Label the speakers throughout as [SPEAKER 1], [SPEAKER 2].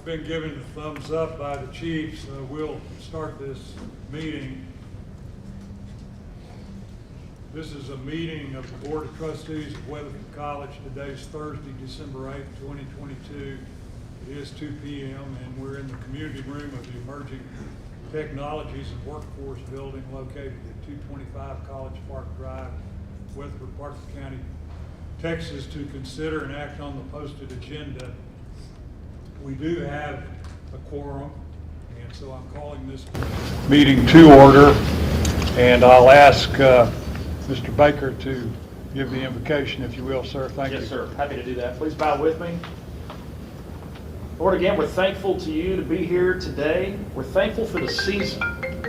[SPEAKER 1] I've been given the thumbs up by the chief, so we'll start this meeting. This is a meeting of the Board of Trustees of Weatherford College. Today's Thursday, December 8th, 2022. It is 2 p.m. and we're in the community room of the Emerging Technologies and Workforce Building located at 225 College Park Drive, Weatherford, Parker County, Texas, to consider and act on the posted agenda. We do have a quorum, and so I'm calling this meeting to order, and I'll ask Mr. Baker to give the invocation, if you will, sir. Thank you.
[SPEAKER 2] Yes, sir. Happy to do that. Please bow with me. Lord, again, we're thankful to you to be here today. We're thankful for the season.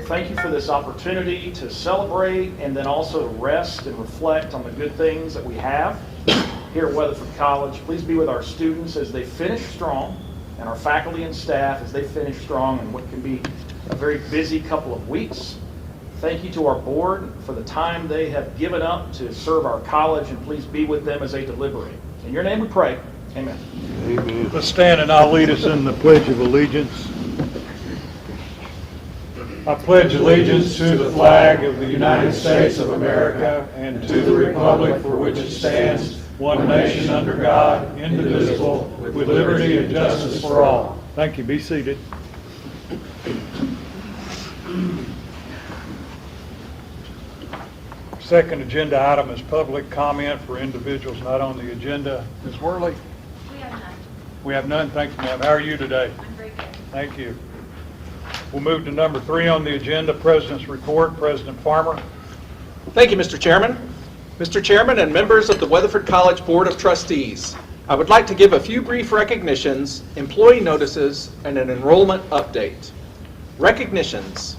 [SPEAKER 2] Thank you for this opportunity to celebrate and then also to rest and reflect on the good things that we have here at Weatherford College. Please be with our students as they finish strong, and our faculty and staff as they finish strong in what can be a very busy couple of weeks. Thank you to our board for the time they have given up to serve our college, and please be with them as they deliberate. In your name we pray. Amen.
[SPEAKER 1] Amen. Let's stand and I'll lead us in the Pledge of Allegiance. I pledge allegiance to the flag of the United States of America and to the republic for which it stands, one nation under God, indivisible, with liberty and justice for all. Thank you. Be seated. Second agenda item is public comment for individuals not on the agenda. Ms. Worley?
[SPEAKER 3] We have none.
[SPEAKER 1] We have none. Thank you, ma'am. How are you today?
[SPEAKER 3] I'm very good.
[SPEAKER 1] Thank you. We'll move to number 3 on the agenda, President's Report. President Farmer.
[SPEAKER 4] Thank you, Mr. Chairman. Mr. Chairman and members of the Weatherford College Board of Trustees, I would like to give a few brief recognitions, employee notices, and an enrollment update. Recognitions.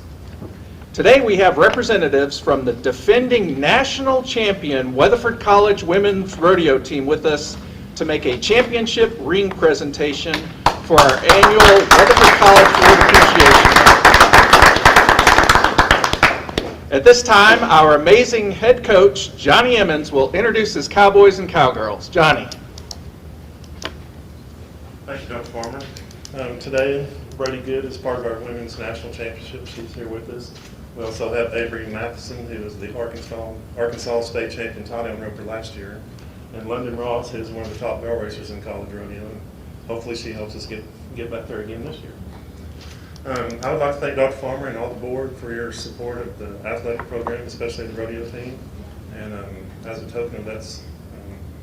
[SPEAKER 4] Today we have representatives from the defending national champion Weatherford College women's rodeo team with us to make a championship ring presentation for our annual Weatherford College Board Appreciation. At this time, our amazing head coach, Johnny Emmons, will introduce his Cowboys and Cowgirls. Johnny.
[SPEAKER 5] Thank you, Dr. Farmer. Today, Brady Good is part of our women's national championship. She's here with us. We also have Avery Matheson, who was the Arkansas State Champion tight end roper last year. And London Ross, who's one of the top barrel racers in college rodeo. And hopefully she helps us get back there again this year. I would like to thank Dr. Farmer and all the board for your support of the athletic program, especially the rodeo team. And as a token of that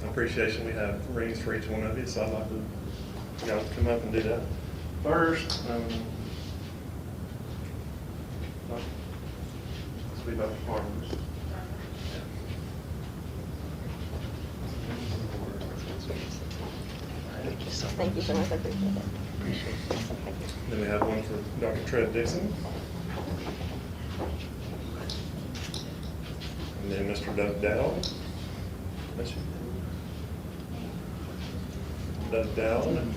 [SPEAKER 5] appreciation, we have rings for each one of you. So I'd like to y'all come up and do that. First, let's be Dr. Farmer's.
[SPEAKER 6] Thank you so much. I appreciate it. Thank you.
[SPEAKER 5] Then we have one for Dr. Trev Dixon. And then Mr. Doug Dowd. Doug Dowd. And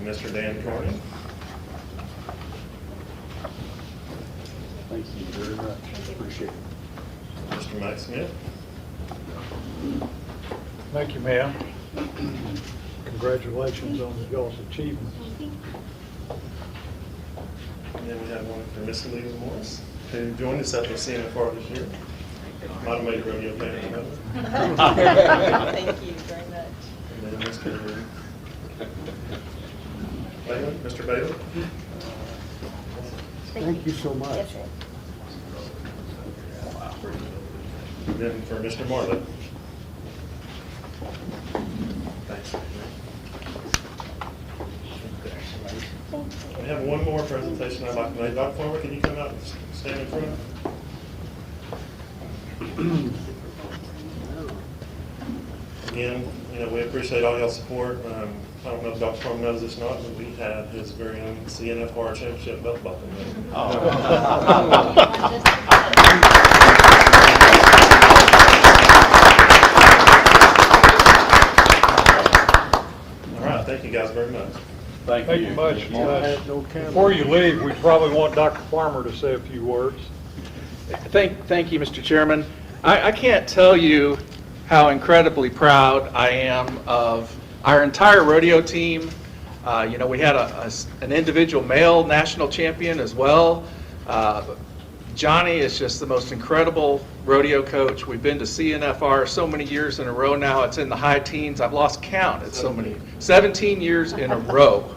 [SPEAKER 5] Mr. Dan Carney.
[SPEAKER 1] Thank you very much. Appreciate it.
[SPEAKER 5] Mr. Mike Smith.
[SPEAKER 1] Thank you, ma'am. Congratulations on y'all's achievements.
[SPEAKER 5] And then we have one for Miss Alita Morris, who joined us at the CNFR this year. Might have made a rodeo family member.
[SPEAKER 6] Thank you very much.
[SPEAKER 5] And then Mr. Bailey, Mr. Bailey.
[SPEAKER 1] Thank you so much.
[SPEAKER 6] Yes, sir.
[SPEAKER 5] And then for Mr. Marley. Thanks. We have one more presentation I'd like to make. Dr. Farmer, can you come out and stand in front? Again, we appreciate all y'all's support. I don't know if Dr. Farmer knows this or not, but we had his very own CNFR championship belt buckle. All right, thank you guys very much.
[SPEAKER 1] Thank you much. Before you leave, we probably want Dr. Farmer to say a few words.
[SPEAKER 4] Thank you, Mr. Chairman. I can't tell you how incredibly proud I am of Our entire rodeo team, we had an individual male national champion as well. Johnny is just the most incredible rodeo coach. We've been to CNFR so many years in a row now. It's in the high teens. I've lost count. It's so many. 17 years in a row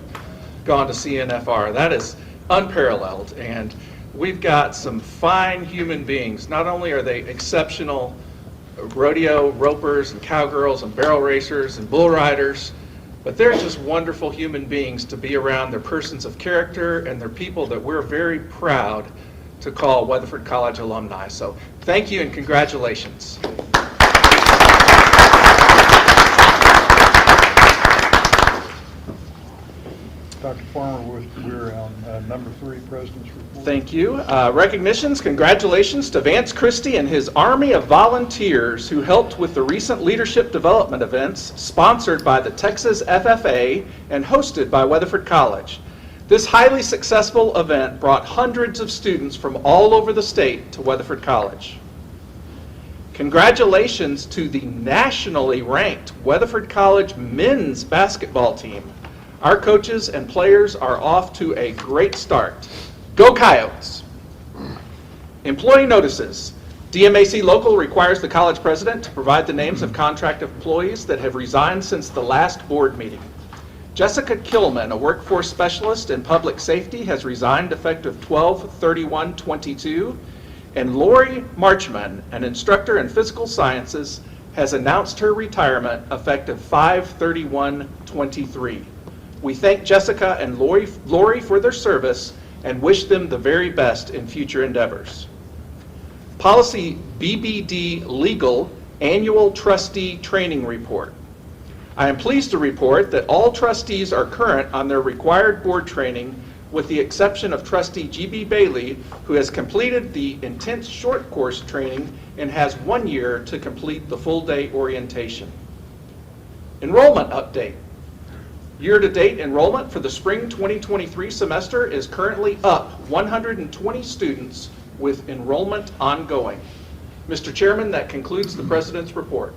[SPEAKER 4] gone to CNFR. That is unparalleled. And we've got some fine human beings. Not only are they exceptional rodeo ropers and cowgirls and barrel racers and bull riders, but they're just wonderful human beings to be around. They're persons of character, and they're people that we're very proud to call Weatherford College alumni. So thank you and congratulations.
[SPEAKER 1] Dr. Farmer, we're on number 3, President's Report.
[SPEAKER 4] Thank you. Recognitions, congratulations to Vance Christie and his army of volunteers who helped with the recent leadership development events sponsored by the Texas FFA and hosted by Weatherford College. This highly successful event brought hundreds of students from all over the state to Weatherford College. Congratulations to the nationally ranked Weatherford College men's basketball team. Our coaches and players are off to a great start. Go Coyotes! Employee notices. DMAC Local requires the college president to provide the names of contract employees that have resigned since the last board meeting. Jessica Killman, a workforce specialist in public safety, has resigned effective 12/31/22, and Lori Marchman, an instructor in physical sciences, has announced her retirement effective 5/31/23. We thank Jessica and Lori for their service and wish them the very best in future endeavors. Policy BBD Legal Annual Trustee Training Report. I am pleased to report that all trustees are current on their required board training, with the exception of Trustee G.B. Bailey, who has completed the intense short course training and has 1 year to complete the full day orientation. Enrollment update. Year-to-date enrollment for the spring 2023 semester is currently up 120 students with enrollment ongoing. Mr. Chairman, that concludes the President's report.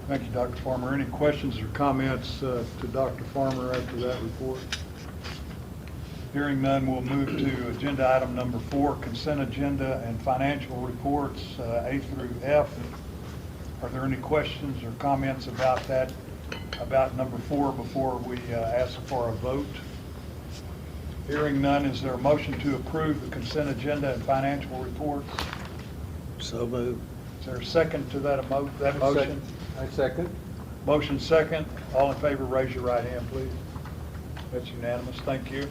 [SPEAKER 1] Thank you, Dr. Farmer. Any questions or comments to Dr. Farmer after that report? Hearing none, we'll move to agenda item number 4, consent agenda and financial reports, A through F. Are there any questions or comments about that, about number 4, before we ask for a vote? Hearing none, is there a motion to approve the consent agenda and financial reports?
[SPEAKER 3] So moved.
[SPEAKER 1] Is there a second to that motion?
[SPEAKER 3] I second.
[SPEAKER 1] Motion second. All in favor, raise your right hand, please. That's unanimous. Thank you.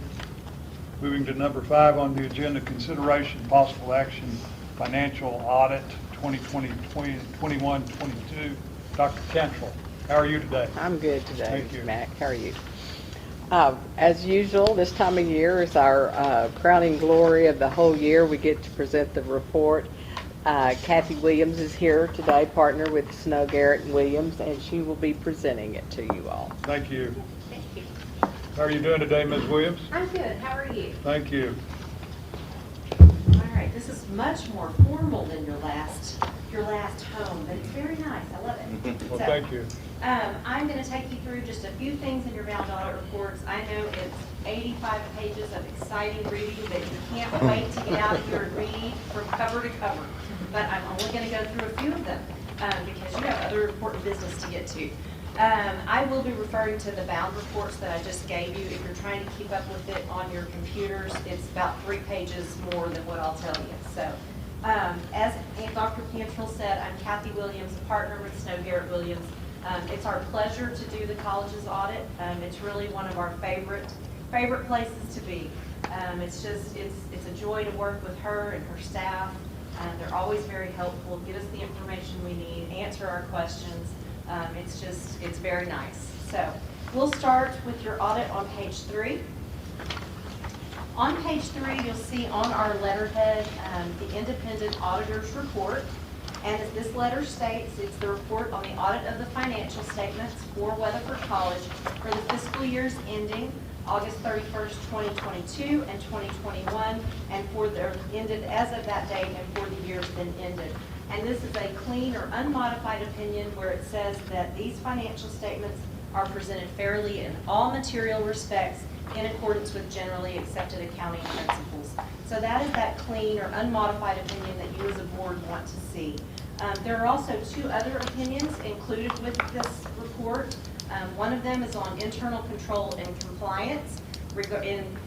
[SPEAKER 1] Moving to number 5 on the agenda, consideration, possible action, financial audit 2020-21-22. Dr. Cantrell, how are you today?
[SPEAKER 7] I'm good today,
[SPEAKER 1] Thank you.
[SPEAKER 7] Mac. How are you? As usual, this time of year is our crowning glory of the whole year. We get to present the report. Kathy Williams is here today, partner with Snow Garrett Williams, and she will be presenting it to you all.
[SPEAKER 1] Thank you.
[SPEAKER 6] Thank you.
[SPEAKER 1] How are you doing today, Ms. Williams?
[SPEAKER 6] I'm good. How are you?
[SPEAKER 1] Thank you.
[SPEAKER 8] All right, this is much more formal than your last home, but it's very nice. I love it.
[SPEAKER 1] Well,
[SPEAKER 8] So,
[SPEAKER 1] thank you.
[SPEAKER 8] I'm going to take you through just a few things in your bound audit reports. I know it's 85 pages of exciting reading that you can't wait to get out of here and read from cover to cover. But I'm only going to go through a few of them because you have other important business to get to. I will be referring to the bound reports that I just gave you. If you're trying to keep up with it on your computers, it's about 3 pages more than what I'll tell you. So, as Dr. Cantrell said, I'm Kathy Williams, partner with Snow Garrett Williams. It's our pleasure to do the college's audit. It's really one of our favorite places to be. It's a joy to work with her and her staff. They're always very helpful, get us the information we need, answer our questions. It's very nice. So we'll start with your audit on page 3. On page 3, you'll see on our letterhead the independent auditor's report. And as this letter states, it's the report on the audit of the financial statements for Weatherford College for the fiscal years ending August 31st, 2022 and 2021, and for the ended as of that date and for the years then ended. And this is a clean or unmodified opinion where it says that these financial statements are presented fairly in all material respects in accordance with generally accepted accounting principles. So that is that clean or unmodified opinion that you as a board want to see. There are also two other opinions included with this report. One of them is on internal control and compliance,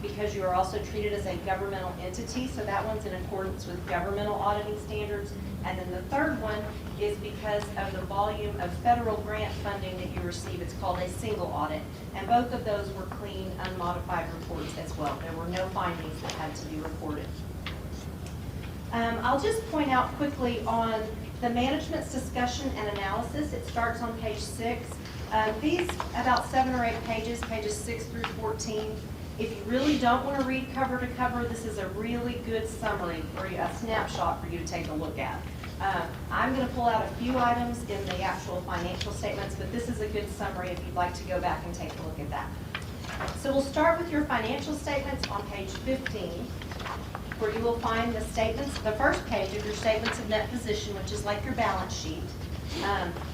[SPEAKER 8] because you are also treated as a governmental entity, so that one's in accordance with governmental auditing standards. And then the third one is because of the volume of federal grant funding that you receive. It's called a single audit. And both of those were clean, unmodified reports as well. There were no findings that had to be reported. I'll just point out quickly on the management's discussion and analysis. It starts on page 6. These about 7 or 8 pages, pages 6 through 14. If you really don't want to read cover to cover, this is a really good summary for you, a snapshot for you to take a look at. I'm going to pull out a few items in the actual financial statements, but this is a good summary if you'd like to go back and take a look at that. So we'll start with your financial statements on page 15, where you will find the statements, the first page of your statements of net position, which is like your balance sheet.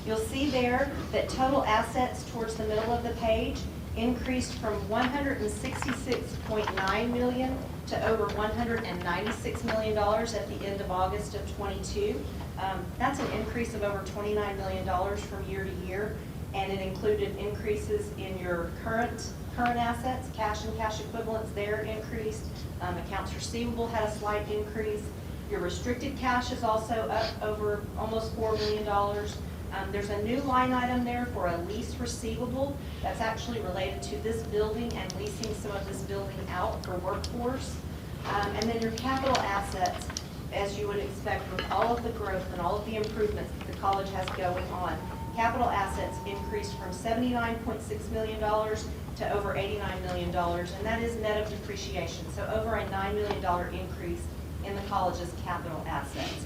[SPEAKER 8] You'll see there that total assets towards the middle of the page increased from $166.9 million to over $196 million at the end of August of 22. That's an increase of over $29 million from year to year, and it included increases in your current assets, cash and cash equivalents there increased. Accounts receivable had a slight increase. Your restricted cash is also up over almost $4 million. There's a new line item there for a lease receivable that's actually related to this building and leasing some of this building out for workforce. And then your capital assets, as you would expect with all of the growth and all of the improvements that the college has going on, capital assets increased from $79.6 million to over $89 million, and that is net of depreciation. So over a $9 million increase in the college's capital assets.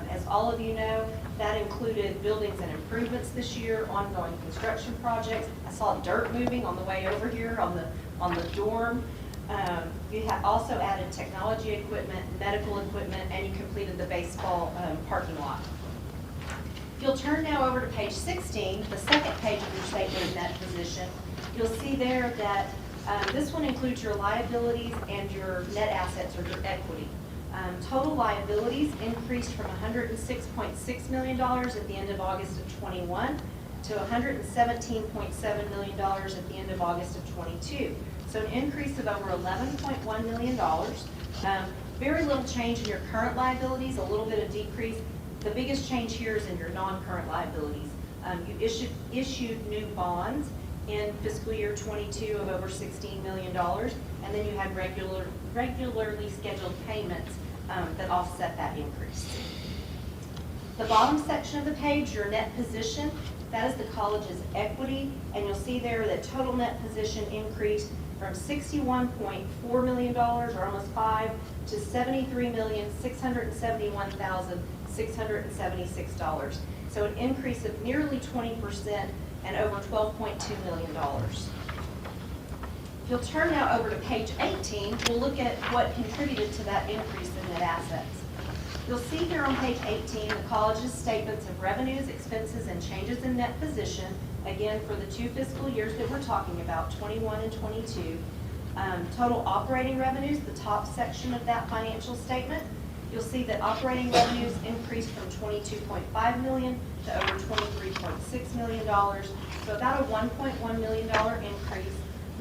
[SPEAKER 8] As all of you know, that included buildings and improvements this year, ongoing construction projects. I saw dirt moving on the way over here on the dorm. You have also added technology equipment, medical equipment, and you completed the baseball parking lot. If you'll turn now over to page 16, the second page of your statement of net position, you'll see there that this one includes your liabilities and your net assets or your equity. Total liabilities increased from $106.6 million at the end of August of 21 to $117.7 million at the end of August of 22. So an increase of over $11.1 million. Very little change in your current liabilities, a little bit of decrease. The biggest change here is in your non-current liabilities. You issued new bonds in fiscal year 22 of over $16 million, and then you had regularly scheduled payments that offset that increase. The bottom section of the page, your net position, that is the college's equity, and you'll see there that total net position increased from $61.4 million, or almost 5, to $73,671,676. So an increase of nearly 20% and over $12.2 million. If you'll turn now over to page 18, we'll look at what contributed to that increase in net assets. You'll see here on page 18 the college's statements of revenues, expenses, and changes in net position, again for the 2 fiscal years that we're talking about, 21 and 22. Total operating revenues, the top section of that financial statement, you'll see that operating revenues increased from $22.5 million to over $23.6 million, so about a $1.1 million increase.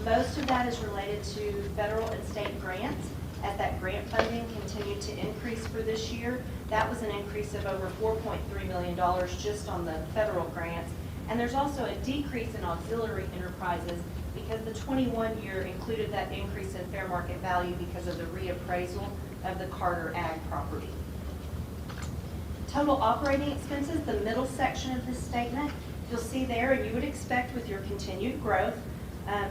[SPEAKER 8] Most of that is related to federal and state grants, as that grant funding continued to increase for this year. That was an increase of over $4.3 million just on the federal grants. And there's also a decrease in auxiliary enterprises because the 21 year included that increase in fair market value because of the reappraisal of the Carter Ag property. Total operating expenses, the middle section of this statement, you'll see there, and you would expect with your continued growth,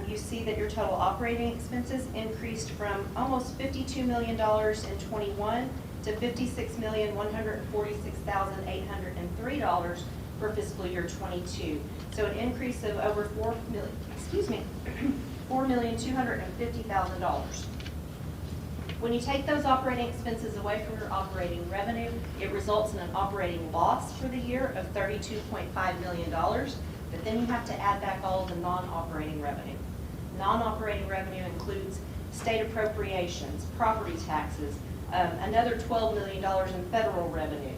[SPEAKER 8] you see that your total operating expenses increased from almost $52 million in 21 to $56,146,803 for fiscal year 22. So an increase of over $4,250,000. When you take those operating expenses away from your operating revenue, it results in an operating loss for the year of $32.5 million. But then you have to add back all of the non-operating revenue. Non-operating revenue includes state appropriations, property taxes, another $12 million in federal revenue.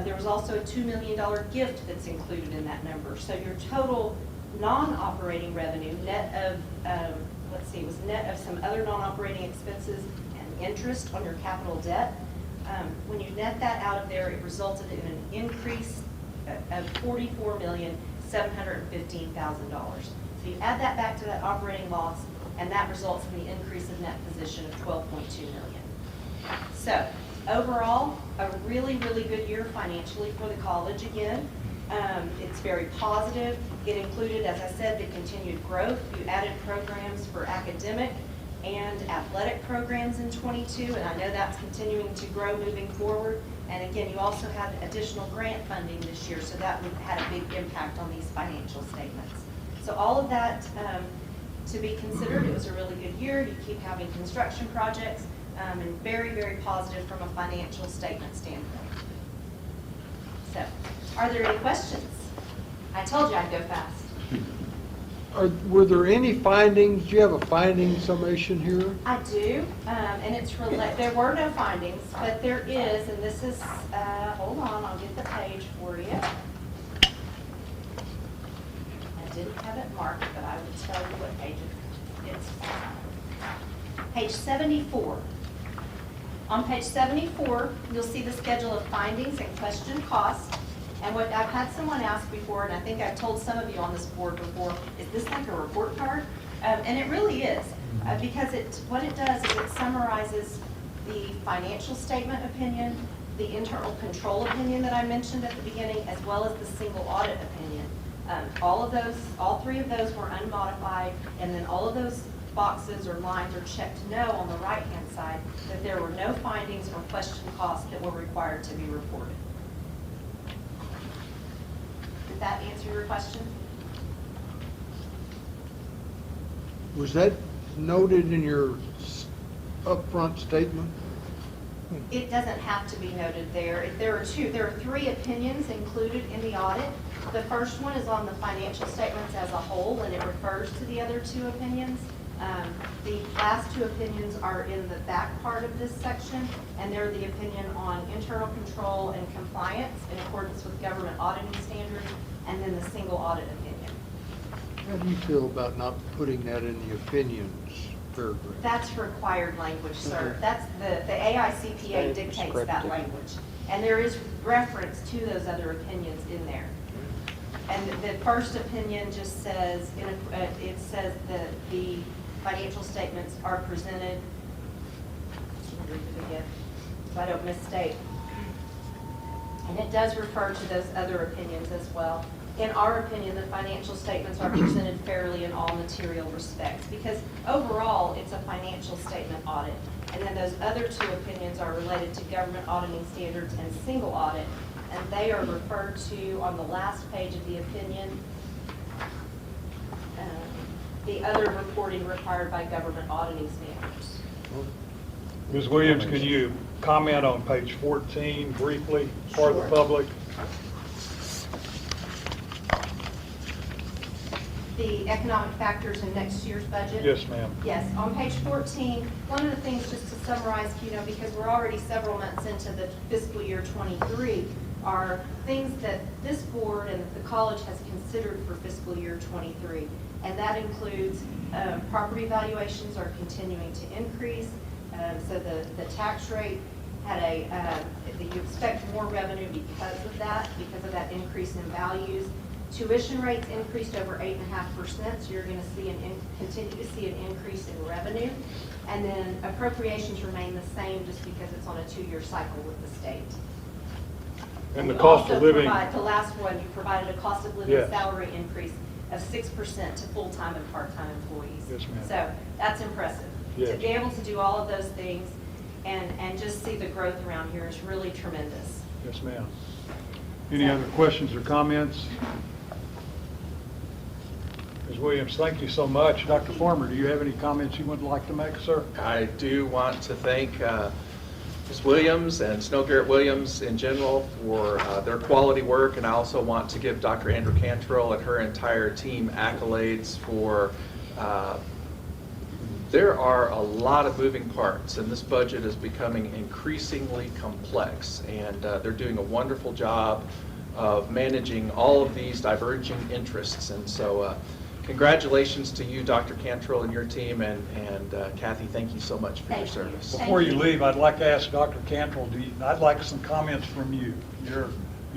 [SPEAKER 8] There was also a $2 million gift that's included in that number. So your total non-operating revenue, net of, it was net of some other non-operating expenses and interest on your capital debt. When you net that out of there, it resulted in an increase of $44,715,000. So you add that back to that operating loss, and that results in the increase of net position of $12.2 million. So overall, a really, really good year financially for the college again. It's very positive. It included, as I said, the continued growth. You added programs for academic and athletic programs in '22, and I know that's continuing to grow moving forward. And again, you also had additional grant funding this year, so that had a big impact on these financial statements. So all of that to be considered, it was a really good year. You keep having construction projects, and very, very positive from a financial statement standpoint. So, are there any questions? I told you I'd go fast.
[SPEAKER 3] Were there any findings? Do you have a finding summation here?
[SPEAKER 8] I do, and it's there were no findings, but there is, and this is, hold on, I'll get the page for you. I didn't have it marked, but I will tell you what page it's on. Page 74. On page 74, you'll see the schedule of findings and question costs. And what I've had someone ask before, and I think I've told some of you on this board before, is this like a report card? And it really is, because what it does is it summarizes the financial statement opinion, the internal control opinion that I mentioned at the beginning, as well as the single audit opinion. All three of those were unmodified, and then all of those boxes or lines are checked no on the right-hand side, that there were no findings or question costs that were required to be reported. Did that answer your question?
[SPEAKER 3] Was that noted in your upfront statement?
[SPEAKER 8] It doesn't have to be noted there. There are three opinions included in the audit. The first one is on the financial statements as a whole, and it refers to the other two opinions. The last two opinions are in the back part of this section, and they're the opinion on internal control and compliance in accordance with government auditing standards, and then the single audit opinion.
[SPEAKER 3] How do you feel about not putting that in the opinions paragraph?
[SPEAKER 8] That's required language, sir.
[SPEAKER 3] Okay.
[SPEAKER 8] That's the AICPA dictates that language. And there is reference to those other opinions in there. And the first opinion just says, it says that the financial statements are presented, I'll read it again, so I don't misstate. And it does refer to those other opinions as well. In our opinion, the financial statements are presented fairly in all material respects, because overall, it's a financial statement audit. And then those other two opinions are related to government auditing standards and single audit, and they are referred to on the last page of the opinion, the other reporting required by government auditing standards.
[SPEAKER 1] Ms. Williams, can you comment on page 14 briefly for the
[SPEAKER 8] Sure.
[SPEAKER 1] public?
[SPEAKER 8] The economic factors in next year's budget?
[SPEAKER 1] Yes, ma'am.
[SPEAKER 8] Yes, on page 14, one of the things, just to summarize, because we're already several months into the fiscal year 23, are things that this board and the college has considered for fiscal year 23. And that includes property valuations are continuing to increase. So the tax rate had you expect more revenue because of that increase in values. Tuition rates increased over 8.5%, so you're going to see continue to see an increase in revenue. And then appropriations remain the same just because it's on a 2-year cycle with the state.
[SPEAKER 1] And the cost of living.
[SPEAKER 8] The last one, you provided a cost of living
[SPEAKER 1] Yes.
[SPEAKER 8] salary increase of 6% to full-time and part-time employees.
[SPEAKER 1] Yes, ma'am.
[SPEAKER 8] So that's impressive.
[SPEAKER 1] Yes.
[SPEAKER 8] To be able to do all of those things and just see the growth around here is really tremendous.
[SPEAKER 1] Yes, ma'am. Any other questions or comments? Ms. Williams, thank you so much. Dr. Farmer, do you have any comments you would like to make, sir?
[SPEAKER 4] I do want to thank Ms. Williams and Snow Garrett Williams in general for their quality work, and I also want to give Dr. Andrew Cantrell and her entire team accolades for there are a lot of moving parts, and this budget is becoming increasingly complex, and they're doing a wonderful job of managing all of these diverging interests. And so congratulations to you, Dr. Cantrell, and your team, and Kathy, thank you so much for your service.
[SPEAKER 1] Before you leave, I'd like to ask Dr. Cantrell, I'd like some comments from you.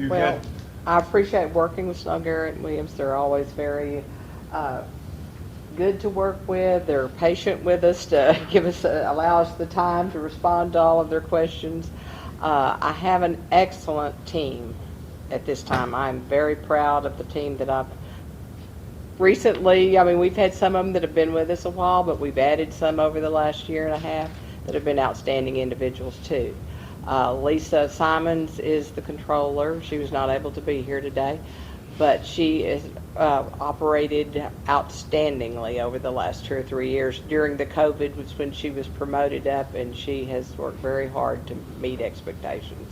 [SPEAKER 7] Well, I appreciate working with Snow Garrett Williams. They're always very good to work with. They're patient with us to allow us the time to respond to all of their questions. I have an excellent team at this time. I'm very proud of the team that I've recently, we've had some of them that have been with us a while, but we've added some over the last year and a half that have been outstanding individuals too. Lisa Simons is the controller. She was not able to be here today, but she is operated outstandingly over the last 2 or 3 years. During the COVID was when she was promoted up, and she has worked very hard to meet expectations.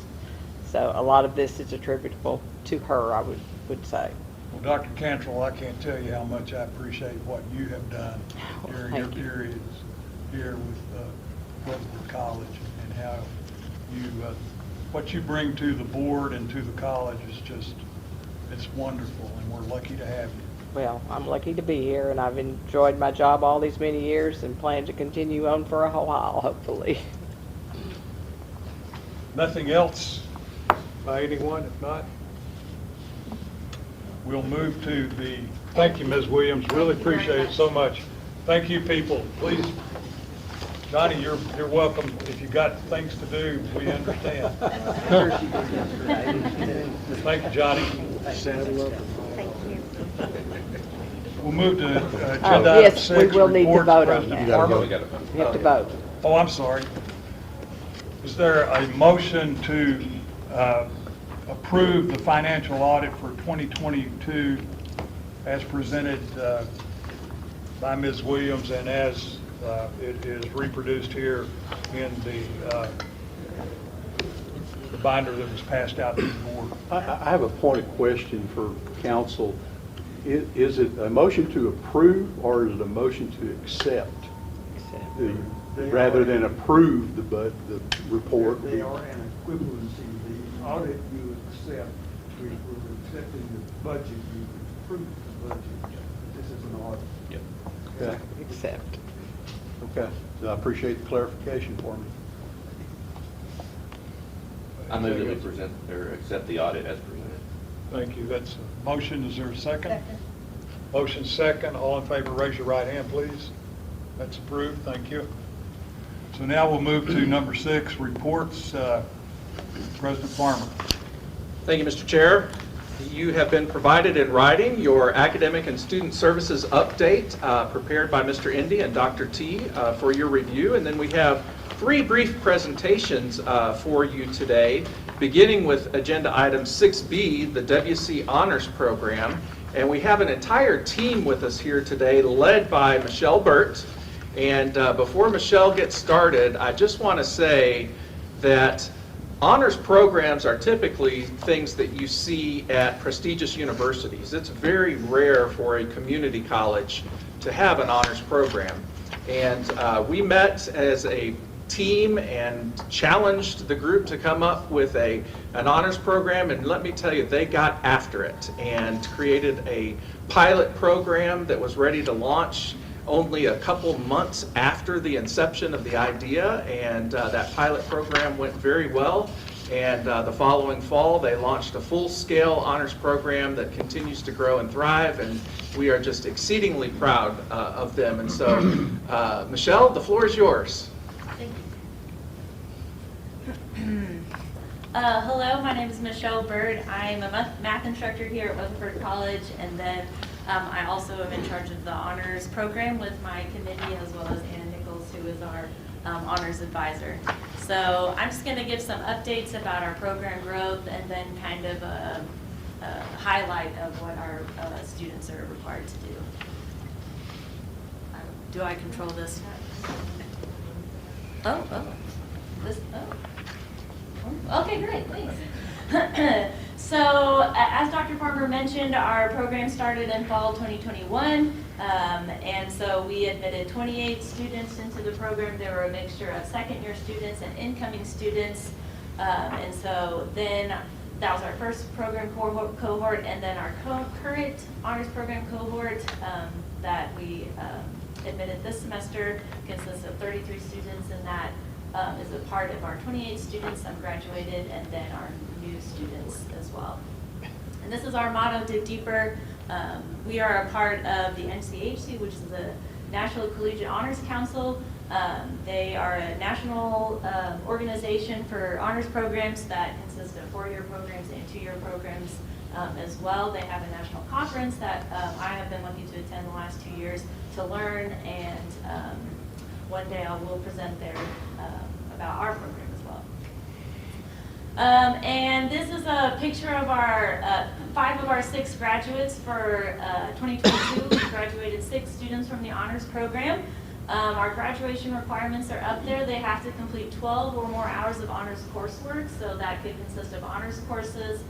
[SPEAKER 7] So a lot of this is attributable to her, I would say.
[SPEAKER 1] Well, Dr. Cantrell, I can't tell you how much I appreciate what you have done during your periods here with Weatherford College, and how you, what you bring to the board and to the college is just, it's wonderful, and we're lucky to have you.
[SPEAKER 7] Well, I'm lucky to be here, and I've enjoyed my job all these many years and plan to continue on for a while, hopefully.
[SPEAKER 1] Nothing else by anyone? If not, we'll move to the, thank you, Ms. Williams. Really appreciate it so much. Thank you, people. Please, Johnny, you're welcome. If you've got things to do, we understand. Thank you, Johnny.
[SPEAKER 6] Thank you.
[SPEAKER 1] We'll move to agenda item 6.
[SPEAKER 7] Yes, we will need to
[SPEAKER 1] reports,
[SPEAKER 7] vote on
[SPEAKER 1] President
[SPEAKER 7] that.
[SPEAKER 1] Farmer.
[SPEAKER 7] You have to vote.
[SPEAKER 1] Oh, I'm sorry. Is there a motion to approve the financial audit for 2022 as presented by Ms. Williams and as it is reproduced here in the binder that was passed out to the board?
[SPEAKER 9] I have a point of question for council. Is it a motion to approve, or is it a motion to accept? Rather than approve the report?
[SPEAKER 3] They are an equivalency. The audit you accept, we're accepting the budget, you approve the budget. This is an audit.
[SPEAKER 4] Yep.
[SPEAKER 9] Okay.
[SPEAKER 7] Accept.
[SPEAKER 9] Okay. So I appreciate the clarification for me.
[SPEAKER 10] I move that we present or accept the audit as presented.
[SPEAKER 1] Thank you. That's a motion. Is there a second? Motion second. All in favor, raise your right hand, please. That's approved. Thank you. So now we'll move to number 6, reports. President Farmer.
[SPEAKER 4] Thank you, Mr. Chair. You have been provided in writing your academic and student services update prepared by Mr. Indy and Dr. T for your review. And then we have 3 brief presentations for you today, beginning with agenda item 6B, the WC Honors Program. And we have an entire team with us here today, led by Michelle Burt. And before Michelle gets started, I just want to say that honors programs are typically things that you see at prestigious universities. It's very rare for a community college to have an honors program. And we met as a team and challenged the group to come up with an honors program, and let me tell you, they got after it and created a pilot program that was ready to launch only a couple months after the inception of the idea, and that pilot program went very well. And the following fall, they launched a full-scale honors program that continues to grow and thrive, and we are just exceedingly proud of them. And so, Michelle, the floor is yours.
[SPEAKER 8] Thank you. Hello, my name is Michelle Bird. I'm a math instructor here at Weatherford College, and then I also am in charge of the honors program with my committee, as well as Anna Nichols, who is our honors advisor. So I'm just going to give some updates about our program growth, and then kind of a highlight of what our students are required to do. Do I control this? Oh. Okay, great, thanks. So, as Dr. Farmer mentioned, our program started in fall 2021, and so we admitted 28 students into the program. There were a mixture of second-year students and incoming students, and so then that was our first program cohort, and then our current honors program cohort that we admitted this semester consists of 33 students, and that is a part of our 28 students, some graduated, and then our new students as well. And this is our motto, Dig Deeper. We are a part of the NCHC, which is the National Collegiate Honors Council. They are a national organization for honors programs that consist of 4-year programs and 2-year programs as well. They have a national conference that I have been lucky to attend the last 2 years to learn, and one day I will present there about our program as well. And this is a picture of our 5 of our 6 graduates for 2022. We graduated 6 students from the honors program. Our graduation requirements are up there. They have to complete 12 or more hours of honors coursework, so that could consist of honors courses.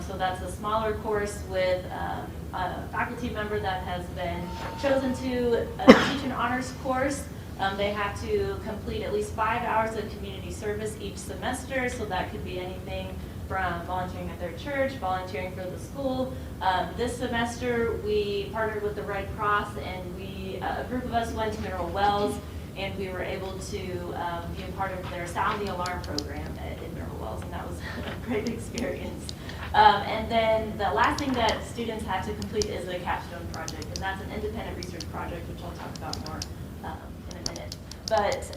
[SPEAKER 8] So that's a smaller course with a faculty member that has been chosen to teach an honors course. They have to complete at least 5 hours of community service each semester, so that could be anything from volunteering at their church, volunteering for the school. This semester, we partnered with the Red Cross, and a group of us went to Mineral Wells, and we were able to be a part of their Sound the Alarm program in Mineral Wells, and that was a great experience. And then the last thing that students have to complete is a capstone project, and that's an independent research project, which I'll talk about more in a minute. But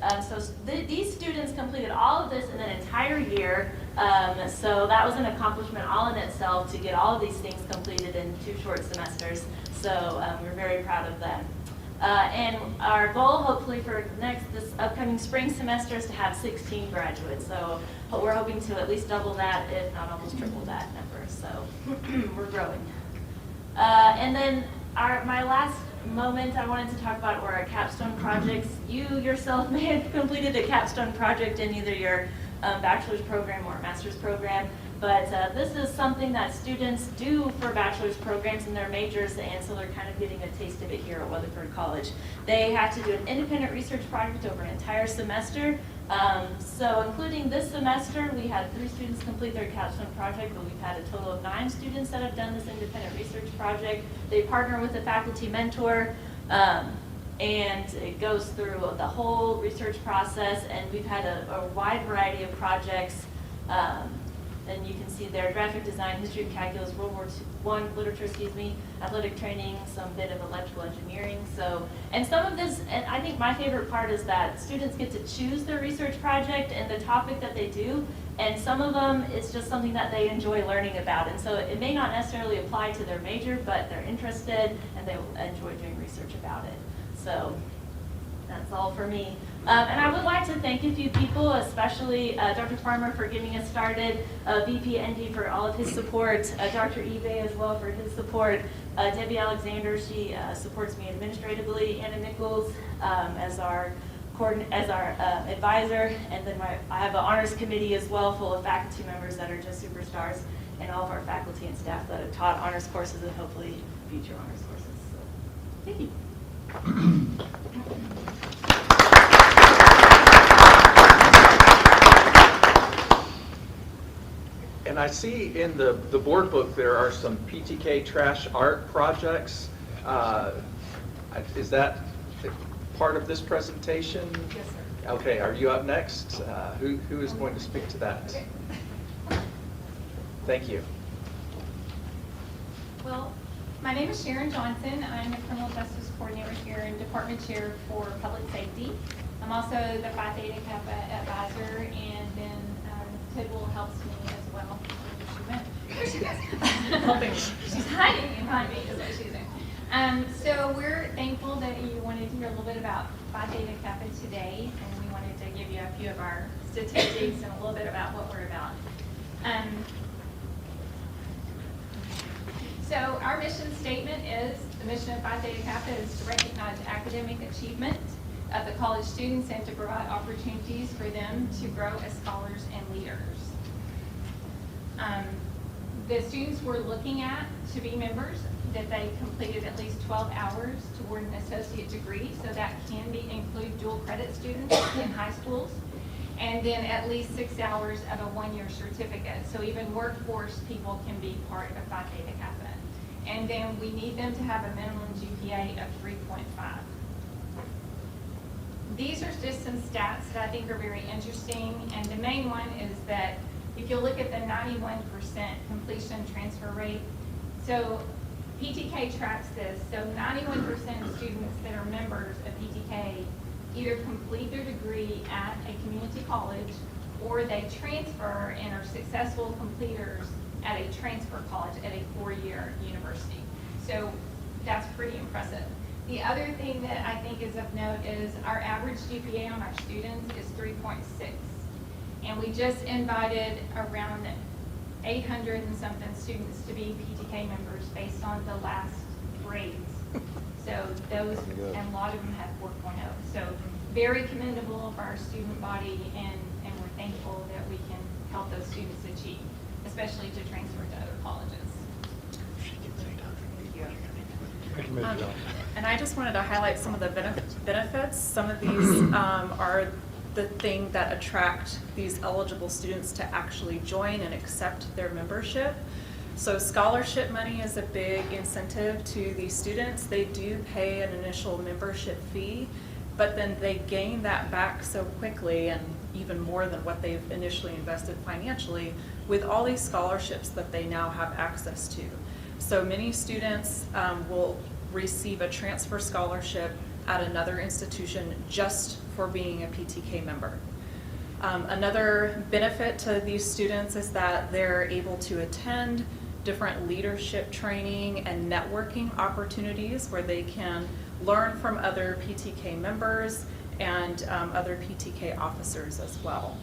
[SPEAKER 8] these students completed all of this in an entire year, so that was an accomplishment all in itself to get all of these things completed in 2 short semesters. So we're very proud of them. And our goal, hopefully, for this upcoming spring semester is to have 16 graduates. So we're hoping to at least double that, if not almost triple that number. So we're growing. And then my last moment I wanted to talk about were our capstone projects. You yourself may have completed a capstone project in either your bachelor's program or master's program. But this is something that students do for bachelor's programs in their majors, and so they're kind of getting a taste of it here at Weatherford College. They have to do an independent research project over an entire semester. So including this semester, we had 3 students complete their capstone project, but we've had a total of 9 students that have done this independent research project. They partner with a faculty mentor, and it goes through the whole research process, and we've had a wide variety of projects. And you can see there, graphic design, history of calculus, World War I literature, athletic training, some bit of electrical engineering. So, and some of this, and I think my favorite part is that students get to choose their research project and the topic that they do, and some of them, it's just something that they enjoy learning about. And so it may not necessarily apply to their major, but they're interested and they enjoy doing research about it. So that's all for me. And I would like to thank a few people, especially Dr. Farmer for getting us started, VP ND for all of his support, Dr. Ebay as well for his support, Debbie Alexander, she supports me administratively, Anna Nichols as our advisor, and then I have an honors committee as well full of faculty members that are just superstars, and all of our faculty and staff that have taught honors courses and hopefully future honors courses. So, thank you.
[SPEAKER 4] And I see in the board book there are some PTK trash art projects. Is that part of this presentation?
[SPEAKER 8] Yes, sir.
[SPEAKER 4] Okay, are you up next? Who is going to speak to that?
[SPEAKER 8] Okay.
[SPEAKER 4] Thank you.
[SPEAKER 11] Well, my name is Sharon Johnson. I'm the Criminal Justice Coordinator here and Department Chair for Public Safety. I'm also the Phi Theta Kappa Advisor, and then Tidwell helps me as well. There she is. She's hiding behind me is what she's doing. So we're thankful that you wanted to hear a little bit about Phi Theta Kappa today, and we wanted to give you a few of our statistics and a little bit about what we're about. So our mission statement is, the mission of Phi Theta Kappa is to recognize academic achievement of the college students and to provide opportunities for them to grow as scholars and leaders. The students we're looking at to be members, that they completed at least 12 hours toward an associate degree, so that can include dual credit students in high schools, and then at least 6 hours of a one-year certificate. So even workforce people can be part of Phi Theta Kappa. And then we need them to have a minimum GPA of 3.5. These are just some stats that I think are very interesting, and the main one is that if you look at the 91% completion transfer rate, so PTK tracks this, so 91% of students that are members of PTK either complete their degree at a community college or they transfer and are successful completers at a transfer college at a 4-year university. So that's pretty impressive. The other thing that I think is of note is our average GPA on our students is 3.6. And we just invited around 800 and something students to be PTK members based on the last grades. So those, and a lot of them have 4.0. So very commendable of our student body, and we're thankful that we can help those students achieve, especially to transfer to other colleges.
[SPEAKER 12] And I just wanted to highlight some of the benefits. Some of these are the thing that attract these eligible students to actually join and accept their membership. So scholarship money is a big incentive to these students. They do pay an initial membership fee, but then they gain that back so quickly, and even more than what they've initially invested financially, with all these scholarships that they now have access to. So many students will receive a transfer scholarship at another institution just for being a PTK member. Another benefit to these students is that they're able to attend different leadership training and networking opportunities where they can learn from other PTK members and other PTK officers as well.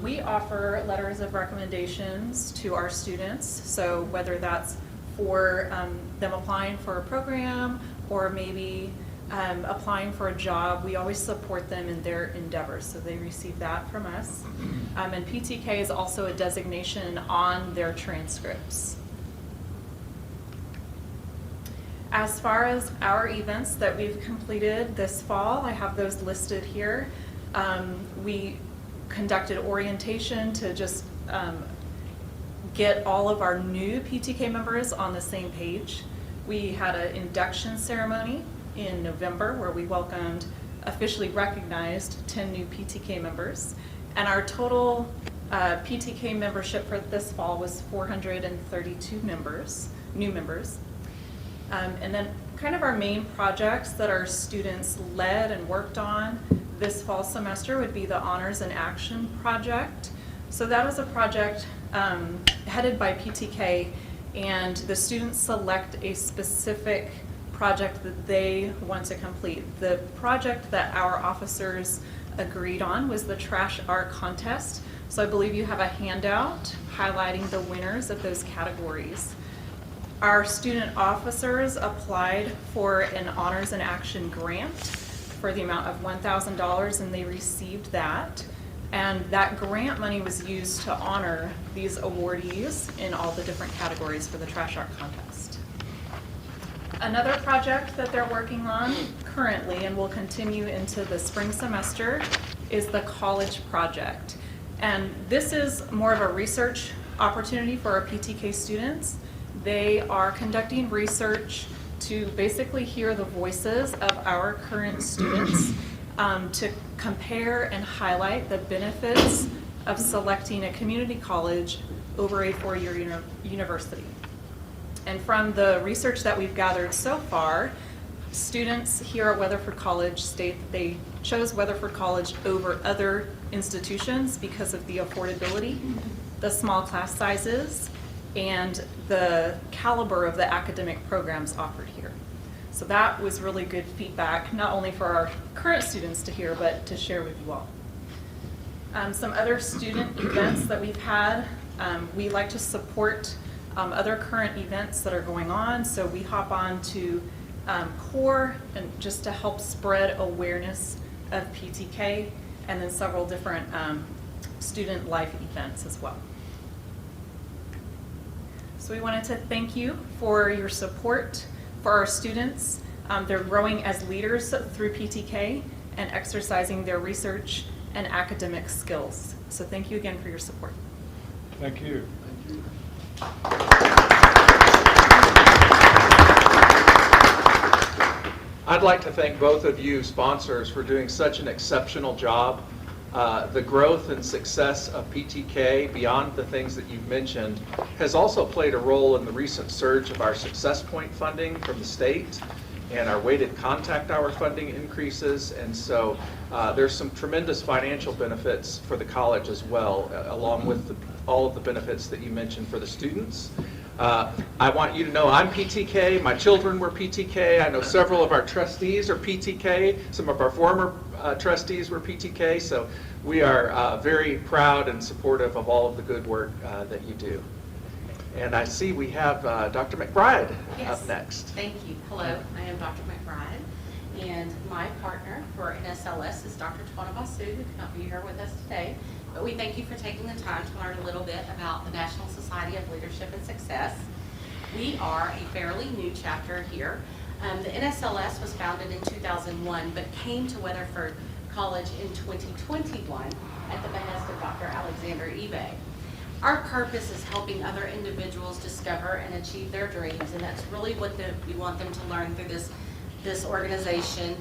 [SPEAKER 12] We offer letters of recommendations to our students, so whether that's for them applying for a program or maybe applying for a job, we always support them in their endeavors, so they receive that from us. And PTK is also a designation on their transcripts. As far as our events that we've completed this fall, I have those listed here. We conducted orientation to just get all of our new PTK members on the same page. We had an induction ceremony in November where we welcomed, officially recognized 10 new PTK members. And our total PTK membership for this fall was 432 members, new members. And then kind of our main projects that our students led and worked on this fall semester would be the Honors in Action project. So that was a project headed by PTK, and the students select a specific project that they want to complete. The project that our officers agreed on was the trash art contest. So I believe you have a handout highlighting the winners of those categories. Our student officers applied for an Honors in Action grant for the amount of $1,000, and they received that. And that grant money was used to honor these awardees in all the different categories for the trash art contest. Another project that they're working on currently and will continue into the spring semester is the college project. And this is more of a research opportunity for our PTK students. They are conducting research to basically hear the voices of our current students, to compare and highlight the benefits of selecting a community college over a 4-year university. And from the research that we've gathered so far, students here at Weatherford College state that they chose Weatherford College over other institutions because of the affordability, the small class sizes, and the caliber of the academic programs offered here. So that was really good feedback, not only for our current students to hear, but to share with you all. Some other student events that we've had, we like to support other current events that are going on. So we hop on to CORE, and just to help spread awareness of PTK, and then several different student life events as well. So we wanted to thank you for your support for our students. They're growing as leaders through PTK and exercising their research and academic skills. So thank you again for your support.
[SPEAKER 1] Thank you.
[SPEAKER 4] I'd like to thank both of you sponsors for doing such an exceptional job. The growth and success of PTK, beyond the things that you've mentioned, has also played a role in the recent surge of our Success Point funding from the state and our weighted contact hour funding increases. And so there's some tremendous financial benefits for the college as well, along with all of the benefits that you mentioned for the students. I want you to know I'm PTK, my children were PTK, I know several of our trustees are PTK, some of our former trustees were PTK, so we are very proud and supportive of all of the good work that you do. And I see we have Dr. McBride up next.
[SPEAKER 13] Thank you. Hello, I am Dr. McBride, and my partner for NSLS is Dr. Tawana Basu, who cannot be here with us today. But we thank you for taking the time to learn a little bit about the National Society of Leadership and Success. We are a fairly new chapter here. The NSLS was founded in 2001, but came to Weatherford College in 2021 at the behest of Dr. Alexander Ebay. Our purpose is helping other individuals discover and achieve their dreams, and that's really what we want them to learn through this organization.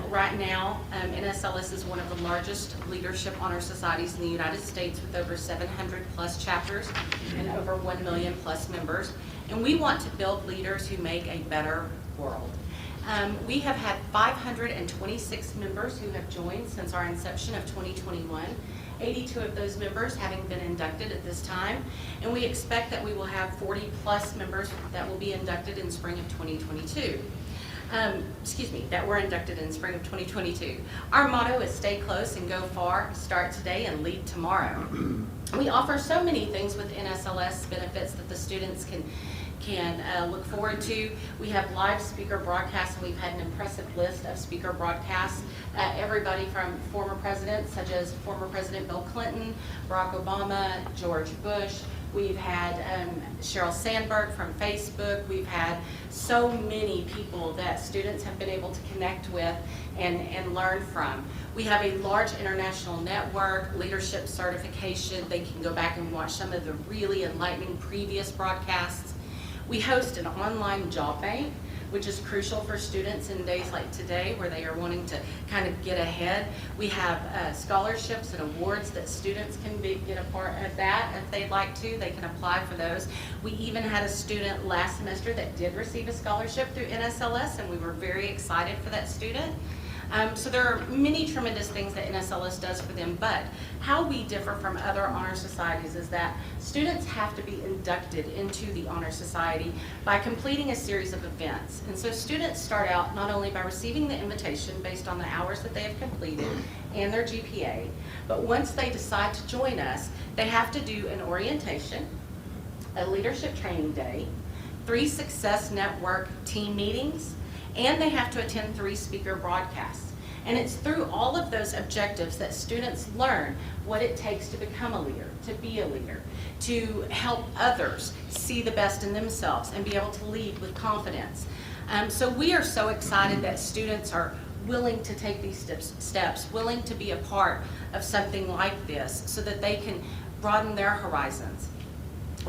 [SPEAKER 13] Right now, NSLS is one of the largest leadership honor societies in the United States, with over 700 plus chapters and over 1 million plus members. And we want to build leaders who make a better world. We have had 526 members who have joined since our inception of 2021. 82 of those members having been inducted at this time, and we expect that we will have 40 plus members that will be inducted in spring of 2022. That were inducted in spring of 2022. Our motto is stay close and go far, start today and lead tomorrow. We offer so many things with NSLS benefits that the students can look forward to. We have live speaker broadcasts, and we've had an impressive list of speaker broadcasts. Everybody from former presidents, such as former President Bill Clinton, Barack Obama, George Bush. We've had Sheryl Sandberg from Facebook. We've had so many people that students have been able to connect with and learn from. We have a large international network, leadership certification. They can go back and watch some of the really enlightening previous broadcasts. We host an online job bank, which is crucial for students in days like today where they are wanting to kind of get ahead. We have scholarships and awards that students can get a part of that if they'd like to. They can apply for those. We even had a student last semester that did receive a scholarship through NSLS, and we were very excited for that student. So there are many tremendous things that NSLS does for them, but how we differ from other honor societies is that students have to be inducted into the honor society by completing a series of events. And so students start out not only by receiving the invitation based on the hours that they have completed and their GPA, but once they decide to join us, they have to do an orientation, a leadership training day, 3 Success Network team meetings, and they have to attend 3 speaker broadcasts. And it's through all of those objectives that students learn what it takes to become a leader, to be a leader, to help others see the best in themselves and be able to lead with confidence. So we are so excited that students are willing to take these steps, willing to be a part of something like this so that they can broaden their horizons.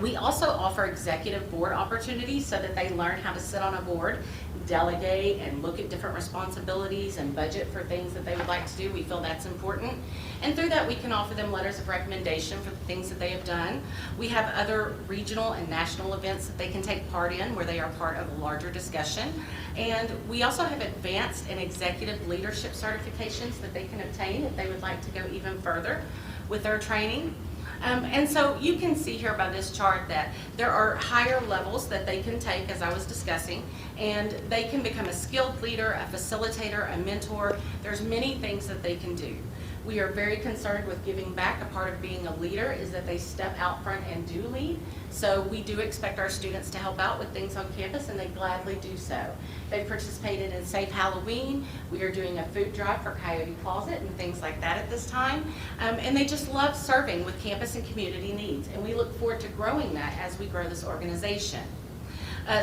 [SPEAKER 13] We also offer executive board opportunities so that they learn how to sit on a board, delegate, and look at different responsibilities and budget for things that they would like to do. We feel that's important. And through that, we can offer them letters of recommendation for the things that they have done. We have other regional and national events that they can take part in where they are part of a larger discussion. And we also have advanced and executive leadership certifications that they can obtain if they would like to go even further with their training. And so you can see here by this chart that there are higher levels that they can take, as I was discussing, and they can become a skilled leader, a facilitator, a mentor. There's many things that they can do. We are very concerned with giving back. A part of being a leader is that they step out front and do lead. So we do expect our students to help out with things on campus, and they gladly do so. They've participated in Safe Halloween. We are doing a food drive for Coyote Closet and things like that at this time. And they just love serving with campus and community needs. And we look forward to growing that as we grow this organization.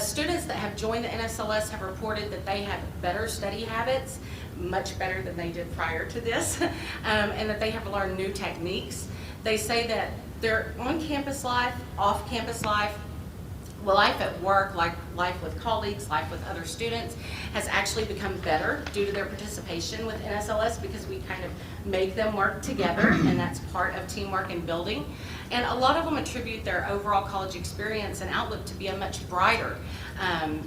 [SPEAKER 13] Students that have joined the NSLS have reported that they have better study habits, much better than they did prior to this, and that they have learned new techniques. They say that their on-campus life, off-campus life, life at work, like life with colleagues, life with other students, has actually become better due to their participation with NSLS, because we kind of make them work together, and that's part of teamwork and building. And a lot of them attribute their overall college experience and outlook to be a much brighter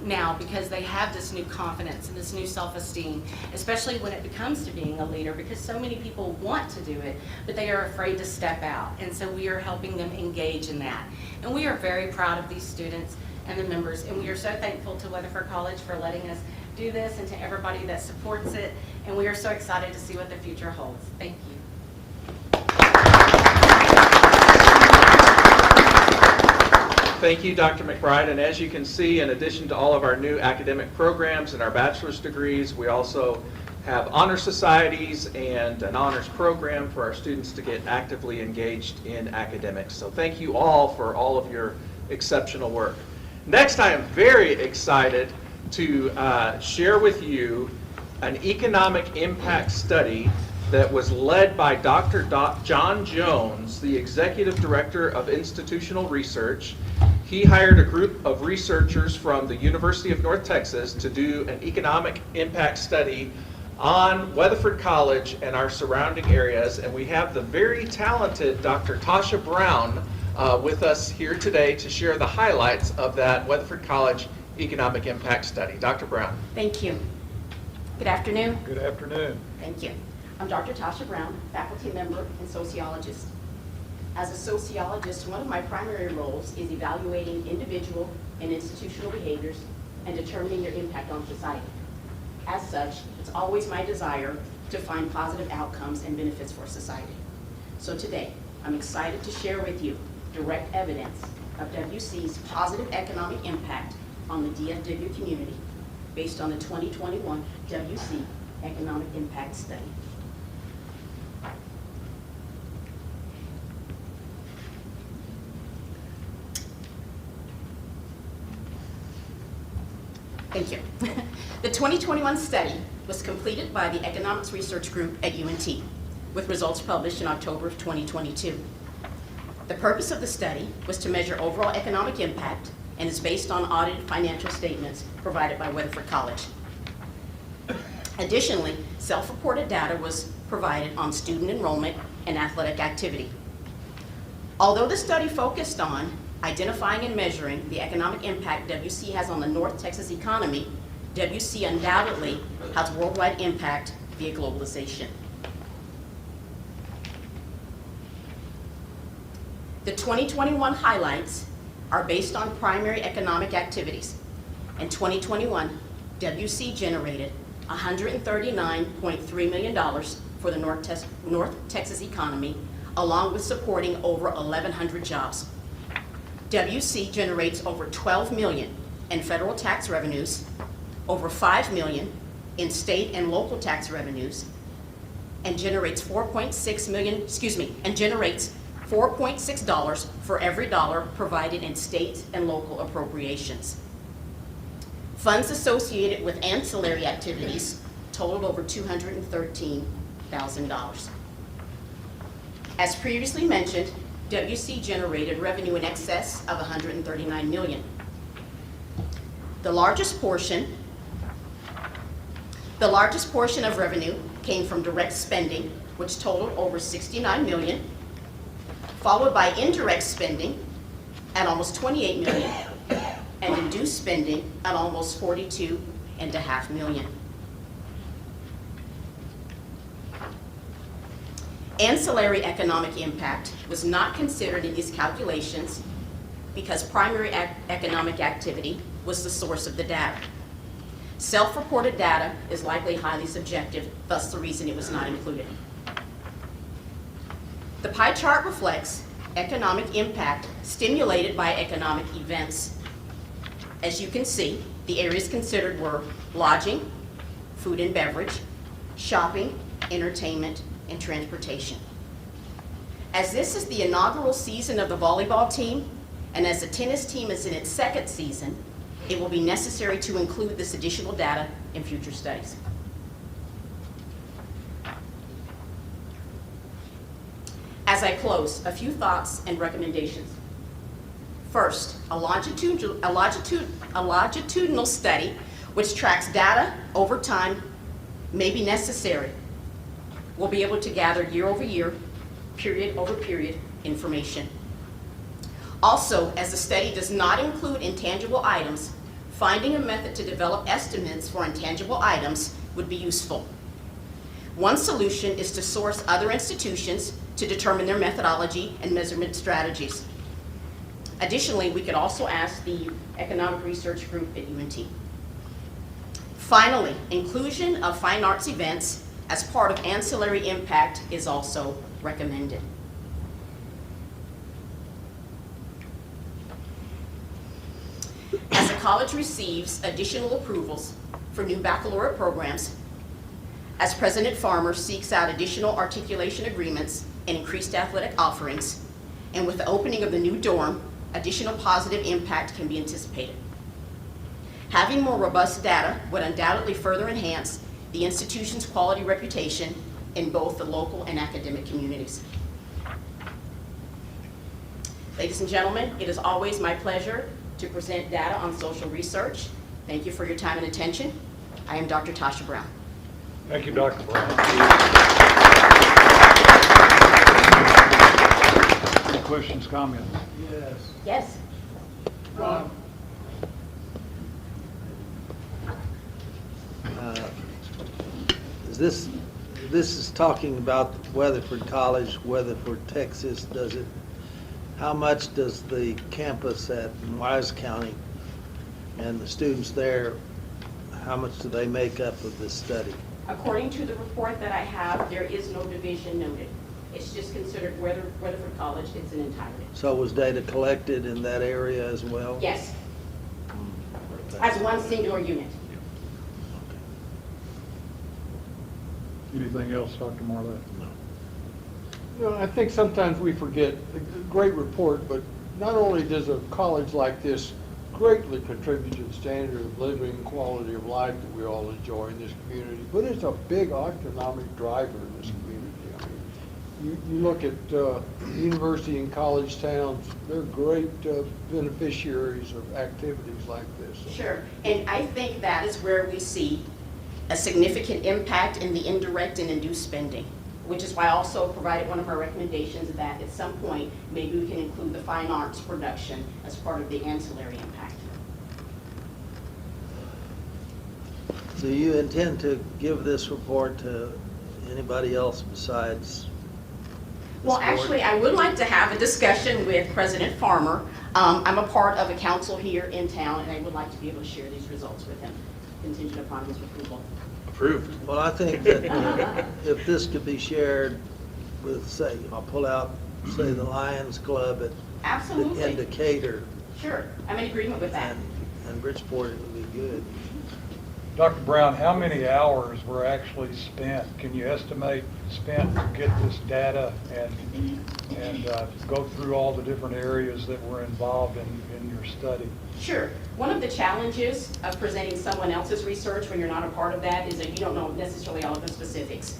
[SPEAKER 13] now, because they have this new confidence and this new self-esteem, especially when it comes to being a leader, because so many people want to do it, but they are afraid to step out. And so we are helping them engage in that. And we are very proud of these students and the members, and we are so thankful to Weatherford College for letting us do this, and to everybody that supports it. And we are so excited to see what the future holds. Thank you.
[SPEAKER 4] Thank you, Dr. McBride. And as you can see, in addition to all of our new academic programs and our bachelor's degrees, we also have honor societies and an honors program for our students to get actively engaged in academics. So thank you all for all of your exceptional work. Next, I am very excited to share with you an economic impact study that was led by Dr. John Jones, the Executive Director of Institutional Research. He hired a group of researchers from the University of North Texas to do an economic impact study on Weatherford College and our surrounding areas, and we have the very talented Dr. Tasha Brown with us here today to share the highlights of that Weatherford College economic impact study. Dr. Brown.
[SPEAKER 14] Thank you. Good afternoon.
[SPEAKER 1] Good afternoon.
[SPEAKER 14] Thank you. I'm Dr. Tasha Brown, faculty member and sociologist. As a sociologist, one of my primary roles is evaluating individual and institutional behaviors and determining their impact on society. As such, it's always my desire to find positive outcomes and benefits for society. So today, I'm excited to share with you direct evidence of WC's positive economic impact on the DFW community based on the 2021 WC Economic Impact Study. Thank you. The 2021 study was completed by the Economics Research Group at UNT, with results published in October of 2022. The purpose of the study was to measure overall economic impact and is based on audited financial statements provided by Weatherford College. Additionally, self-reported data was provided on student enrollment and athletic activity. Although the study focused on identifying and measuring the economic impact WC has on the North Texas economy, WC undoubtedly has worldwide impact via globalization. The 2021 highlights are based on primary economic activities. In 2021, WC generated $139.3 million for the North Texas economy, along with supporting over 1,100 jobs. WC generates over $12 million in federal tax revenues, over $5 million in state and local tax revenues, and generates $4.6 for every dollar provided in state and local appropriations. Funds associated with ancillary activities totaled over $213,000. As previously mentioned, WC generated revenue in excess of $139 million. The largest portion of revenue came from direct spending, which totaled over $69 million, followed by indirect spending at almost $28 million, and induced spending at almost $42.5 million. Ancillary economic impact was not considered in these calculations because primary economic activity was the source of the data. Self-reported data is likely highly subjective, thus the reason it was not included. The pie chart reflects economic impact stimulated by economic events. As you can see, the areas considered were lodging, food and beverage, shopping, entertainment, and transportation. As this is the inaugural season of the volleyball team, and as the tennis team is in its second season, it will be necessary to include this additional data in future studies. As I close, a few thoughts and recommendations. First, a longitudinal study which tracks data over time may be necessary. We'll be able to gather year over year, period over period information. Also, as the study does not include intangible items, finding a method to develop estimates for intangible items would be useful. One solution is to source other institutions to determine their methodology and measurement strategies. Additionally, we could also ask the Economic Research Group at UNT. Finally, inclusion of fine arts events as part of ancillary impact is also recommended. As the college receives additional approvals for new baccalaureate programs, as President Farmer seeks out additional articulation agreements and increased athletic offerings, and with the opening of the new dorm, additional positive impact can be anticipated. Having more robust data would undoubtedly further enhance the institution's quality reputation in both the local and academic communities. Ladies and gentlemen, it is always my pleasure to present data on social research. Thank you for your time and attention. I am Dr. Tasha Brown.
[SPEAKER 1] Thank you, Dr. Brown. Any questions, comments?
[SPEAKER 14] Yes.
[SPEAKER 15] This is talking about Weatherford College, Weatherford, Texas. How much does the campus at Wise County and the students there, how much do they make up of this study?
[SPEAKER 14] According to the report that I have, there is no division noted. It's just considered Weatherford College, it's an entirety.
[SPEAKER 15] So was data collected in that area as well?
[SPEAKER 14] Yes. As one singular unit.
[SPEAKER 1] Anything else, Dr. Marlette?
[SPEAKER 15] No.
[SPEAKER 3] You know, I think sometimes we forget, a great report, but not only does a college like this greatly contribute to the standard of living and quality of life that we all enjoy in this community, but it's a big economic driver in this community. I mean, you look at university and college towns, they're great beneficiaries of activities like this.
[SPEAKER 14] Sure, and I think that is where we see a significant impact in the indirect and induced spending, which is why I also provided one of our recommendations that at some point, maybe we can include the fine arts production as part of the ancillary impact.
[SPEAKER 15] Do you intend to give this report to anybody else besides?
[SPEAKER 14] Well, actually, I would like to have a discussion with President Farmer. I'm a part of a council here in town, and I would like to be able to share these results with him, contingent upon his approval.
[SPEAKER 4] Approved.
[SPEAKER 15] Well, I think that if this could be shared with, say, I'll pull out, say, the Lions Club at
[SPEAKER 14] Absolutely.
[SPEAKER 15] in Decatur
[SPEAKER 14] Sure, I'm in agreement with that.
[SPEAKER 15] and Bridgeport, it would be good.
[SPEAKER 1] Dr. Brown, how many hours were actually spent? Can you estimate spent to get this data and go through all the different areas that were involved in your study?
[SPEAKER 14] Sure. One of the challenges of presenting someone else's research when you're not a part of that is that you don't know necessarily all of the specifics.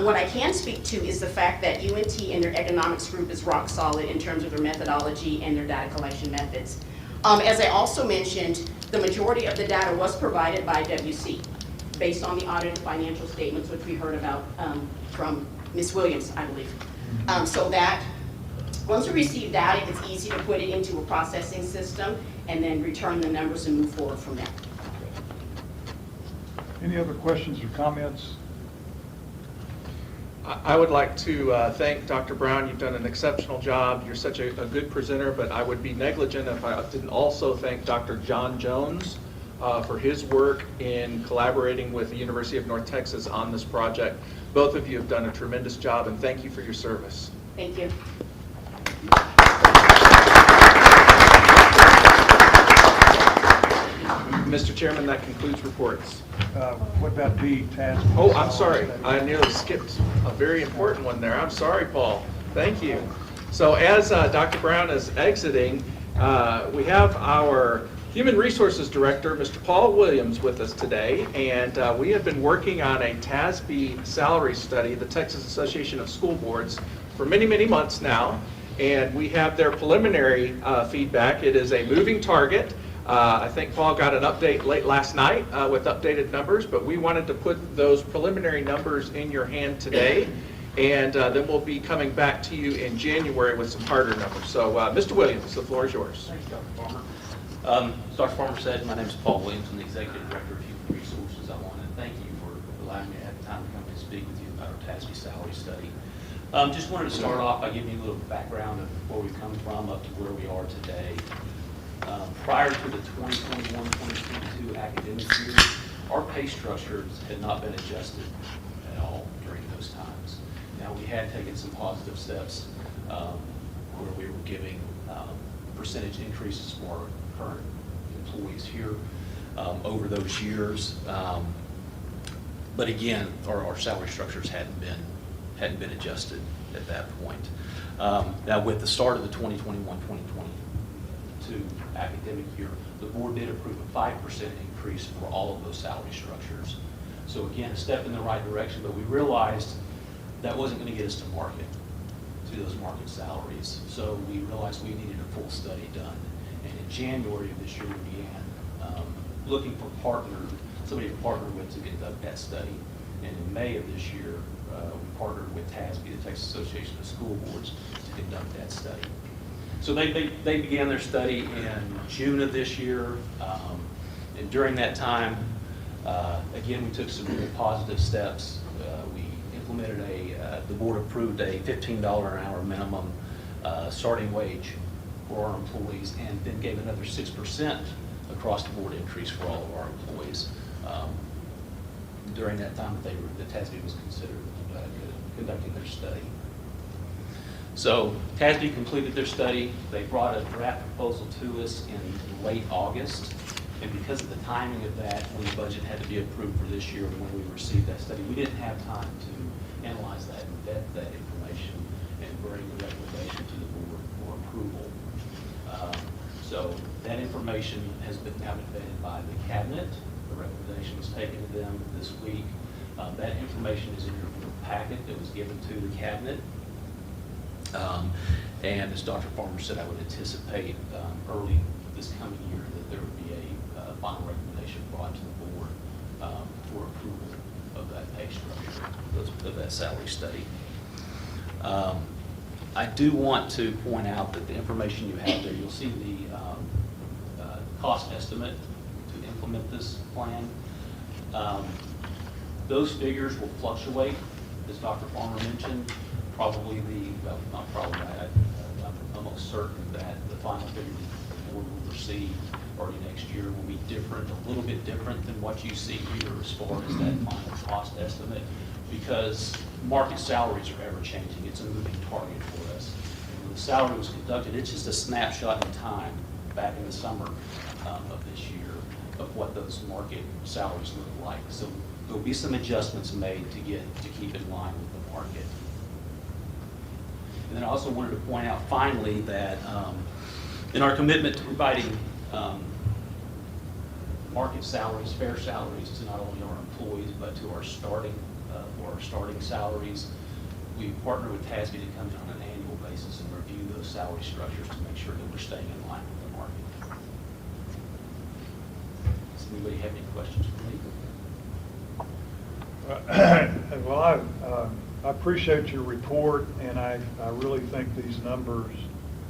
[SPEAKER 14] What I can speak to is the fact that UNT and their economics group is rock solid in terms of their methodology and their data collection methods. As I also mentioned, the majority of the data was provided by WC based on the audited financial statements, which we heard about from Ms. Williams, I believe. So that once we receive data, it's easy to put it into a processing system and then return the numbers and move forward from there.
[SPEAKER 1] Any other questions or comments?
[SPEAKER 4] I would like to thank Dr. Brown. You've done an exceptional job. You're such a good presenter, but I would be negligent if I didn't also thank Dr. John Jones for his work in collaborating with the University of North Texas on this project. Both of you have done a tremendous job, and thank you for your service.
[SPEAKER 14] Thank you.
[SPEAKER 4] Mr. Chairman, that concludes reports.
[SPEAKER 1] What about B, task?
[SPEAKER 4] Oh, I'm sorry. I nearly skipped a very important one there. I'm sorry, Paul. Thank you. So as Dr. Brown is exiting, we have our Human Resources Director, Mr. Paul Williams, with us today. And we have been working on a TASB salary study, the Texas Association of School Boards, for many, many months now. And we have their preliminary feedback. It is a moving target. I think Paul got an update late last night with updated numbers, but we wanted to put those preliminary numbers in your hand today, and then we'll be coming back to you in January with some harder numbers. So, Mr. Williams, the floor is yours.
[SPEAKER 10] Thanks, Dr. Farmer. As Dr. Farmer said, my name is Paul Williams. I'm the Executive Director of Human Resources. I want to thank you for allowing me to have the time to come and speak with you about our TASB salary study. Just wanted to start off by giving you a little background of where we've come from up to where we are today. Prior to the 2021-2022 academic year, our pay structures had not been adjusted at all during those times. Now, we had taken some positive steps where we were giving percentage increases for our current employees here over those years. But again, our salary structures hadn't been adjusted at that point. Now, with the start of the 2021-2022 academic year, the board did approve a 5% increase for all of those salary structures. So again, a step in the right direction, but we realized that wasn't going to get us to market, to those market salaries. So we realized we needed a full study done. And in January of this year, we began looking for somebody to partner with to conduct that study. And in May of this year, we partnered with TASB, the Texas Association of School Boards, to conduct that study. So they began their study in June of this year, and during that time, again, we took some really positive steps. We implemented the board approved a $15 an hour minimum starting wage for our employees, and then gave another 6% across the board increase for all of our employees during that time that TASB was conducting their study. So TASB completed their study. They brought a draft proposal to us in late August. And because of the timing of that, when the budget had to be approved for this year and when we received that study, we didn't have time to analyze that and vet that information and bring the recommendation to the board for approval. So that information has been now vetted by the cabinet. The recommendation was taken to them this week. That information is in your packet that was given to the cabinet. And as Dr. Farmer said, I would anticipate early this coming year that there would be a final recommendation brought to the board for approval of that pay structure, of that salary study. I do want to point out that the information you have there, you'll see the cost estimate to implement this plan. Those figures will fluctuate, as Dr. Farmer mentioned. Probably not probably, I'm almost certain that the final figure the board will receive early next year will be different, a little bit different than what you see here as far as that final cost estimate, because market salaries are ever changing. It's a moving target for us. And when the salary was conducted, it's just a snapshot in time back in the summer of this year of what those market salaries look like. So there'll be some adjustments made to keep in line with the market. And then I also wanted to point out finally that in our commitment to providing market salaries, fair salaries to not only our employees but to our starting salaries, we partner with TASB to come in on an annual basis and review those salary structures to make sure that we're staying in line with the market. Does anybody have any questions for me?
[SPEAKER 1] Well, I appreciate your report, and I really think these numbers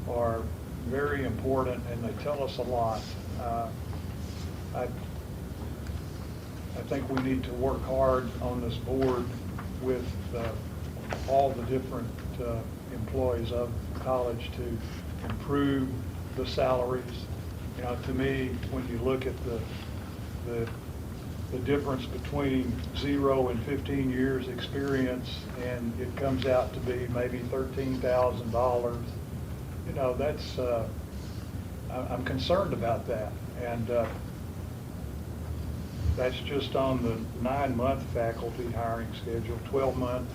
[SPEAKER 1] are very important, and they tell us a lot. I think we need to work hard on this board with all the different employees of the college to improve the salaries. You know, to me, when you look at the the difference between 0 and 15 years experience, and it comes out to be maybe $13,000. You know, that's, I'm concerned about that. And that's just on the 9-month faculty hiring schedule. 12-month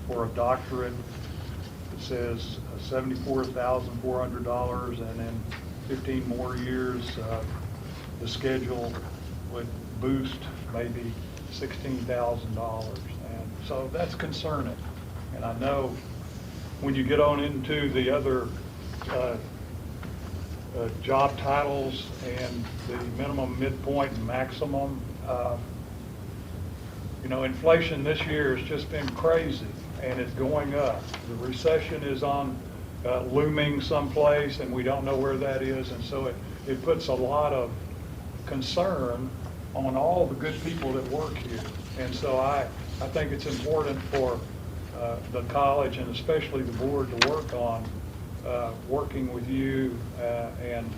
[SPEAKER 1] for a doctorate, it says $74,400, and then 15 more years, the schedule would boost maybe $16,000. And so that's concerning. And I know when you get on into the other job titles and the minimum, midpoint, and maximum, you know, inflation this year has just been crazy, and it's going up. The recession is on looming someplace, and we don't know where that is, and so it puts a lot of concern on all the good people that work here. And so I think it's important for the college, and especially the board, to work on working with you and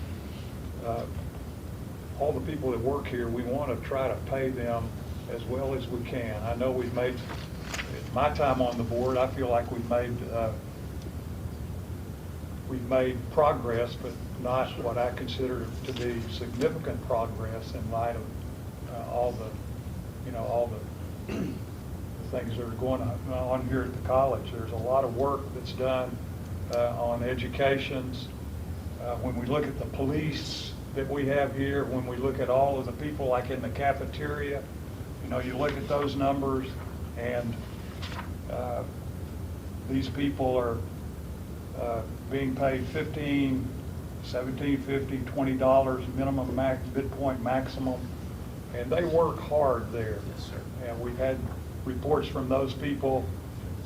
[SPEAKER 1] all the people that work here. We want to try to pay them as well as we can. I know we've made, in my time on the board, I feel like we've made progress, but not what I consider to be significant progress in light of all the things that are going on here at the college. There's a lot of work that's done on educations. When we look at the police that we have here, when we look at all of the people like in the cafeteria, you know, you look at those numbers, and these people are being paid $15, $17.50, $20 minimum, midpoint, maximum, and they work hard there.
[SPEAKER 10] Yes, sir.
[SPEAKER 1] And we've had reports from those people,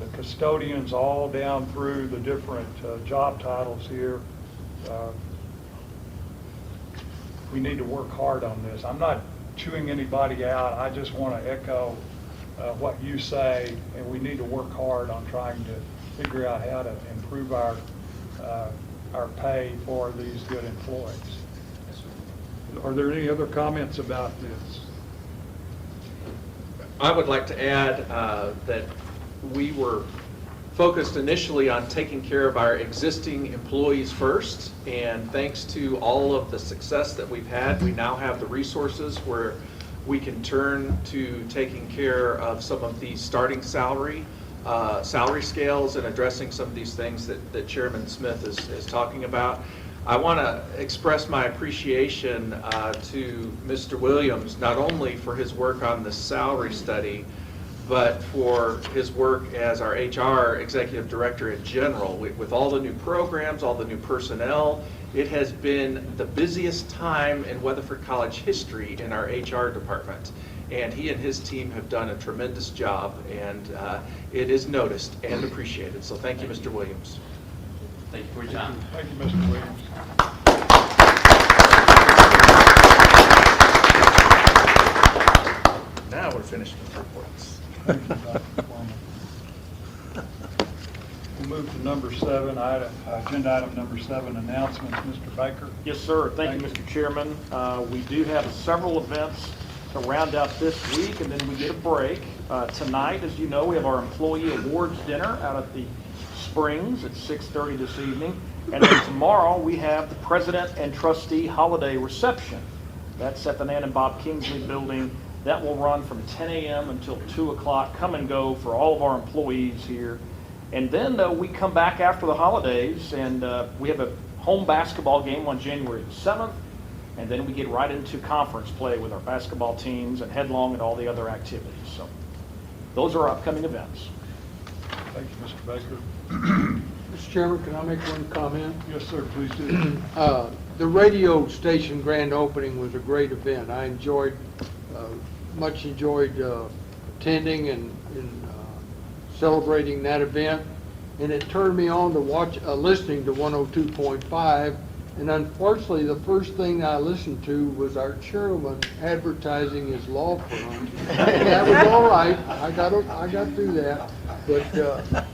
[SPEAKER 1] the custodians, all down through the different job titles here. We need to work hard on this. I'm not chewing anybody out. I just want to echo what you say, and we need to work hard on trying to figure out how to improve our pay for these good employees.
[SPEAKER 10] Yes, sir.
[SPEAKER 1] Are there any other comments about this?
[SPEAKER 4] I would like to add that we were focused initially on taking care of our existing employees first, and thanks to all of the success that we've had, we now have the resources where we can turn to taking care of some of the starting salary scales and addressing some of these things that Chairman Smith is talking about. I want to express my appreciation to Mr. Williams, not only for his work on the salary study, but for his work as our HR executive director in general. With all the new programs, all the new personnel, it has been the busiest time in Weatherford College history in our HR department. And he and his team have done a tremendous job, and it is noticed and appreciated. So thank you, Mr. Williams.
[SPEAKER 10] Thank you for your time.
[SPEAKER 1] Thank you, Mr. Williams.
[SPEAKER 4] Now we're finished with reports.
[SPEAKER 1] Thank you, Dr. Foreman. We'll move to number 7, agenda item number 7, announcements. Mr. Baker?
[SPEAKER 2] Yes, sir. Thank you, Mr. Chairman. We do have several events to round out this week, and then we get a break. Tonight, as you know, we have our employee awards dinner out at the Springs at 6:30 this evening. And then tomorrow, we have the President and Trustee Holiday Reception. That's at the Nan and Bob Kingsley Building. That will run from 10 a.m. until 2 o'clock. Come and go for all of our employees here. And then we come back after the holidays, and we have a home basketball game on January the 7th. And then we get right into conference play with our basketball teams and headlong and all the other activities. So those are our upcoming events.
[SPEAKER 1] Thank you, Mr. Baker.
[SPEAKER 3] Mr. Chairman, can I make one comment?
[SPEAKER 1] Yes, sir, please do.
[SPEAKER 3] The radio station grand opening was a great event. I much enjoyed attending and celebrating that event, and it turned me on to listening to 102.5. And unfortunately, the first thing I listened to was our chairman advertising his law firm. That was all right. I got through that. But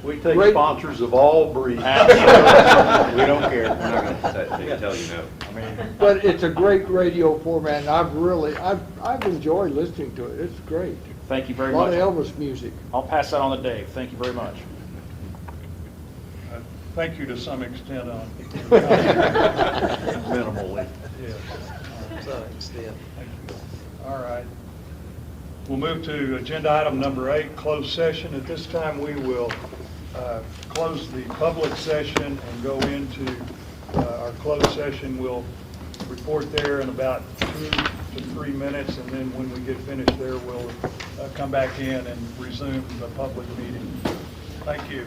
[SPEAKER 9] We take
[SPEAKER 3] Great.
[SPEAKER 9] sponsors of all breeds.
[SPEAKER 2] Absolutely.
[SPEAKER 9] We don't care.
[SPEAKER 16] We're not gonna tell you no.
[SPEAKER 1] I mean,
[SPEAKER 3] But it's a great radio format, and I've enjoyed listening to it. It's great.
[SPEAKER 2] Thank you
[SPEAKER 3] A
[SPEAKER 2] very
[SPEAKER 3] lot
[SPEAKER 2] much.
[SPEAKER 3] of Elvis music.
[SPEAKER 2] I'll pass that on to Dave. Thank you very much.
[SPEAKER 1] thank you to some extent on.
[SPEAKER 9] Minimally.
[SPEAKER 1] Yes.
[SPEAKER 15] To some extent.
[SPEAKER 1] Thank you. All right. We'll move to agenda item number 8, closed session. At this time, we will close the public session and go into our closed session. We'll report there in about 2 to 3 minutes, and then when we get finished there, we'll come back in and resume the public meeting. Thank you.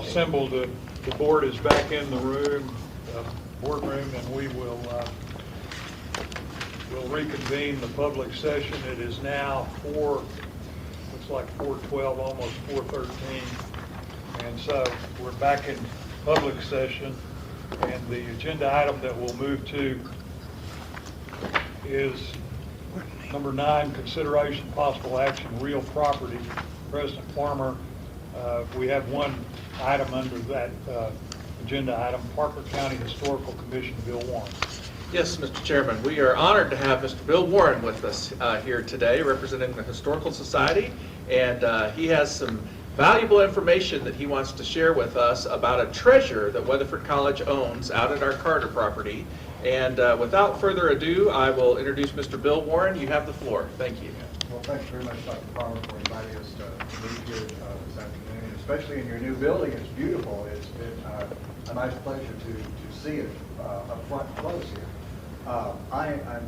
[SPEAKER 1] assembled. The board is back in the room, boardroom, and we will we'll reconvene the public session. It is now looks like 4:12, almost 4:13. And so we're back in public session, and the agenda item that we'll move to is number 9, consideration possible action, real property. President Farmer, we have one item under that agenda item, Parker County Historical Commission, Bill Warren.
[SPEAKER 4] Yes, Mr. Chairman, we are honored to have Mr. Bill Warren with us here today, representing the Historical Society, and he has some valuable information that he wants to share with us about a treasure that Weatherford College owns out at our Carter property. And without further ado, I will introduce Mr. Bill Warren. You have the floor. Thank you.
[SPEAKER 17] Well, thanks very much, Dr. Farmer, for inviting us to meet here this afternoon, especially in your new building. It's beautiful. It's been a nice pleasure to see it up front close here.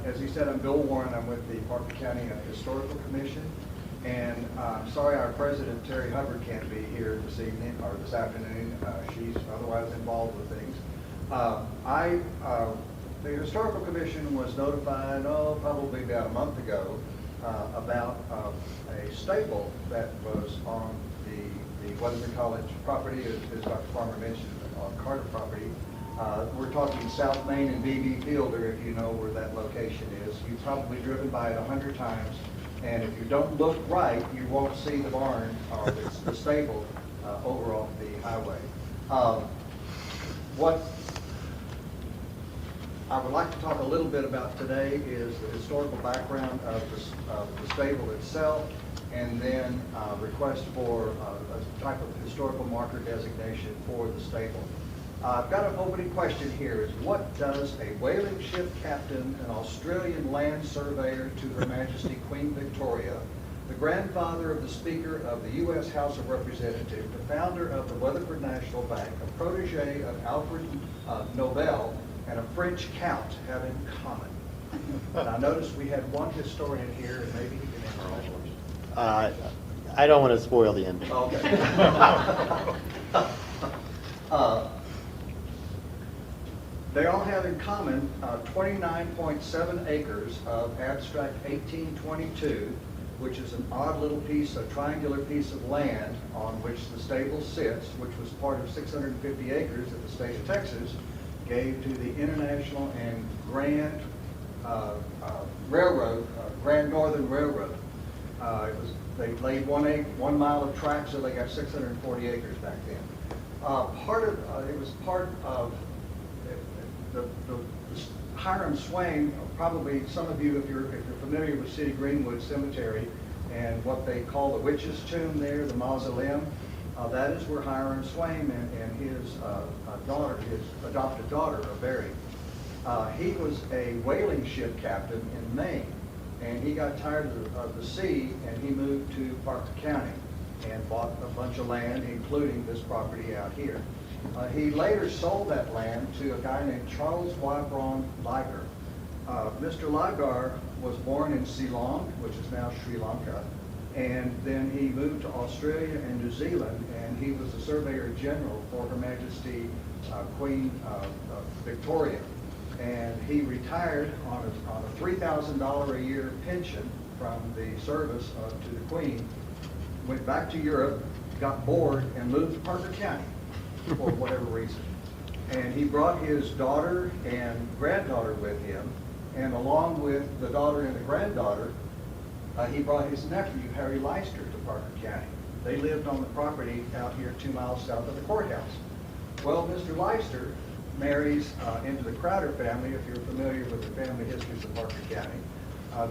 [SPEAKER 17] As he said, I'm Bill Warren. I'm with the Parker County Historical Commission. And I'm sorry our president, Terry Hubbard, can't be here this evening or this afternoon. She's otherwise involved with things. The Historical Commission was notified, probably about a month ago, about a staple that was on the Weatherford College property, as Dr. Farmer mentioned, on Carter property. We're talking South Main and B.B. Fielder, if you know where that location is. You've probably driven by it 100 times, and if you don't look right, you won't see the barn or the stable over off the highway. What I would like to talk a little bit about today is the historical background of the stable itself, and then request for a type of historical marker designation for the stable. I've got an opening question here, is what does a whaling ship captain, an Australian land surveyor to Her Majesty Queen Victoria, the grandfather of the Speaker of the U.S. House of Representatives, the founder of the Weatherford National Bank, a protege of Alfred Nobel, and a French count have in common? And I noticed we had one historian here, and maybe he can answer that question.
[SPEAKER 18] I don't want to spoil the ending.
[SPEAKER 17] Okay. They all have in common 29.7 acres of abstract 1822, which is an odd little piece, a triangular piece of land on which the stable sits, which was part of 650 acres that the state of Texas gave to the International and Grand Railroad, Grand Northern Railroad. They laid 1 mile of track, so they got 640 acres back then. It was part of the Hiram Swain. Probably some of you, if you're familiar with City Greenwood Cemetery and what they call the witch's tomb there, the mausoleum, that is where Hiram Swain and his daughter, his adopted daughter, are buried. He was a whaling ship captain in Maine, and he got tired of the sea, and he moved to Parker County and bought a bunch of land, including this property out here. He later sold that land to a guy named Charles Y. Braun Liger. Mr. Ligar was born in Ceylon, which is now Sri Lanka, and then he moved to Australia and New Zealand, and he was the Surveyor General for Her Majesty Queen Victoria. And he retired on a $3,000 a year pension from the service to the Queen, went back to Europe, got bored, and moved to Parker County for whatever reason. And he brought his daughter and granddaughter with him, and along with the daughter and the granddaughter, he brought his nephew, Harry Leister, to Parker County. They lived on the property out here 2 miles south of the courthouse. Well, Mr. Leister marries into the Crowder family, if you're familiar with the family histories of Parker County.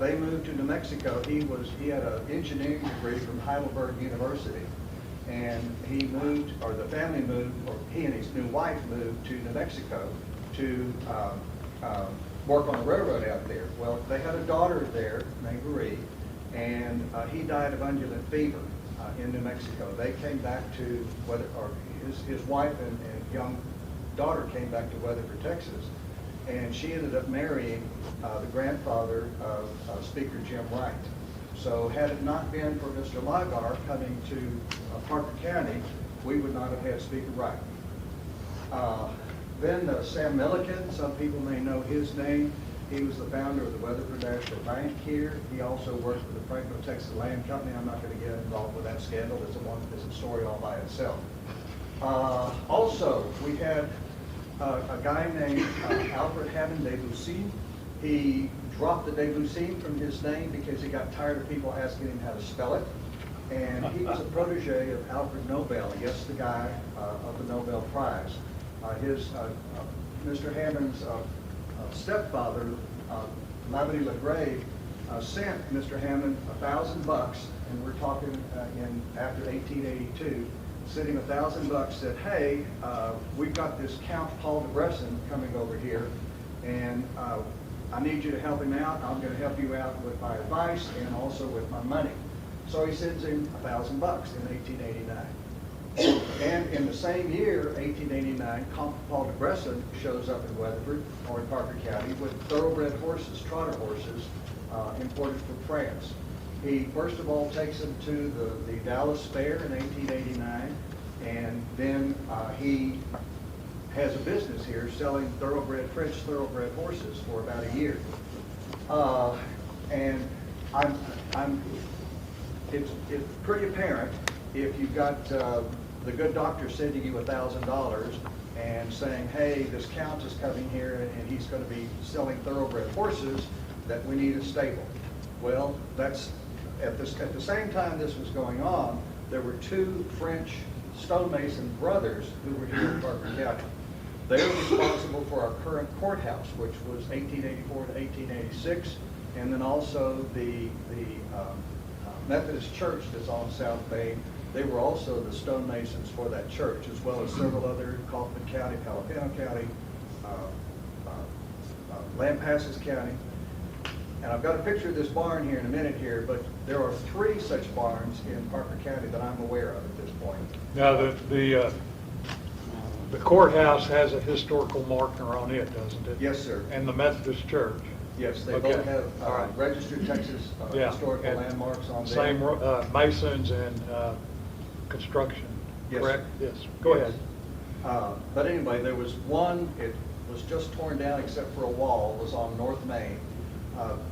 [SPEAKER 17] They moved to New Mexico. He had an engineering degree from Heidelberg University. And he moved, or the family moved, or he and his new wife moved to New Mexico to work on the railroad out there. Well, they had a daughter there named Marie, and he died of undulant fever in New Mexico. They came back to, his wife and young daughter came back to Weatherford, Texas, and she ended up marrying the grandfather of Speaker Jim Wright. So had it not been for Mr. Ligar coming to Parker County, we would not have had Speaker Wright. Then Sam Milliken, some people may know his name. He was the founder of the Weatherford National Bank here. He also worked for the Franklin, Texas Land Company. I'm not going to get involved with that scandal. It's a story all by itself. Also, we had a guy named Alfred Hammond de Lucine. He dropped the de Lucine from his name because he got tired of people asking him how to spell it. And he was a protege of Alfred Nobel, yes, the guy of the Nobel Prize. Mr. Hammond's stepfather, Lavity LaGrave, sent Mr. Hammond $1,000, and we're talking after 1882, sent him $1,000, said, hey, we've got this Count Paul de Bresson coming over here, and I need you to help him out. I'm going to help you out with my advice and also with my money. So he sends him $1,000 in 1889. And in the same year, 1889, Count Paul de Bresson shows up in Weatherford, or in Parker County, with thoroughbred horses, trotter horses, imported from France. He first of all takes them to the Dallas Fair in 1889, and then he has a business here selling French thoroughbred horses for about a year. And it's pretty apparent if you've got the good doctor sending you $1,000 and saying, hey, this Count is coming here and he's going to be selling thoroughbred horses, that we need a stable. Well, that's at the same time this was going on, there were two French stonemason brothers who were here in Parker County. They were responsible for our current courthouse, which was 1884 to 1886, and then also the Methodist Church that's on South Main. They were also the stonemasons for that church, as well as several other, Kaufman County, Palapano County, Lampasas County. And I've got a picture of this barn here in a minute here, but there are 3 such barns in Parker County that I'm aware of at this point.
[SPEAKER 1] Now, the courthouse has a historical marker on it, doesn't it?
[SPEAKER 17] Yes, sir.
[SPEAKER 1] And the Methodist Church.
[SPEAKER 17] Yes, they
[SPEAKER 1] Okay.
[SPEAKER 17] both have
[SPEAKER 1] All right.
[SPEAKER 17] registered Texas
[SPEAKER 1] Yeah,
[SPEAKER 17] historical
[SPEAKER 1] and
[SPEAKER 17] landmarks on them.
[SPEAKER 1] Same masons and construction,
[SPEAKER 17] Yes.
[SPEAKER 1] correct? Yes, go
[SPEAKER 17] Yes.
[SPEAKER 1] ahead.
[SPEAKER 17] But anyway, there was one, it was just torn down except for a wall, was on North Main.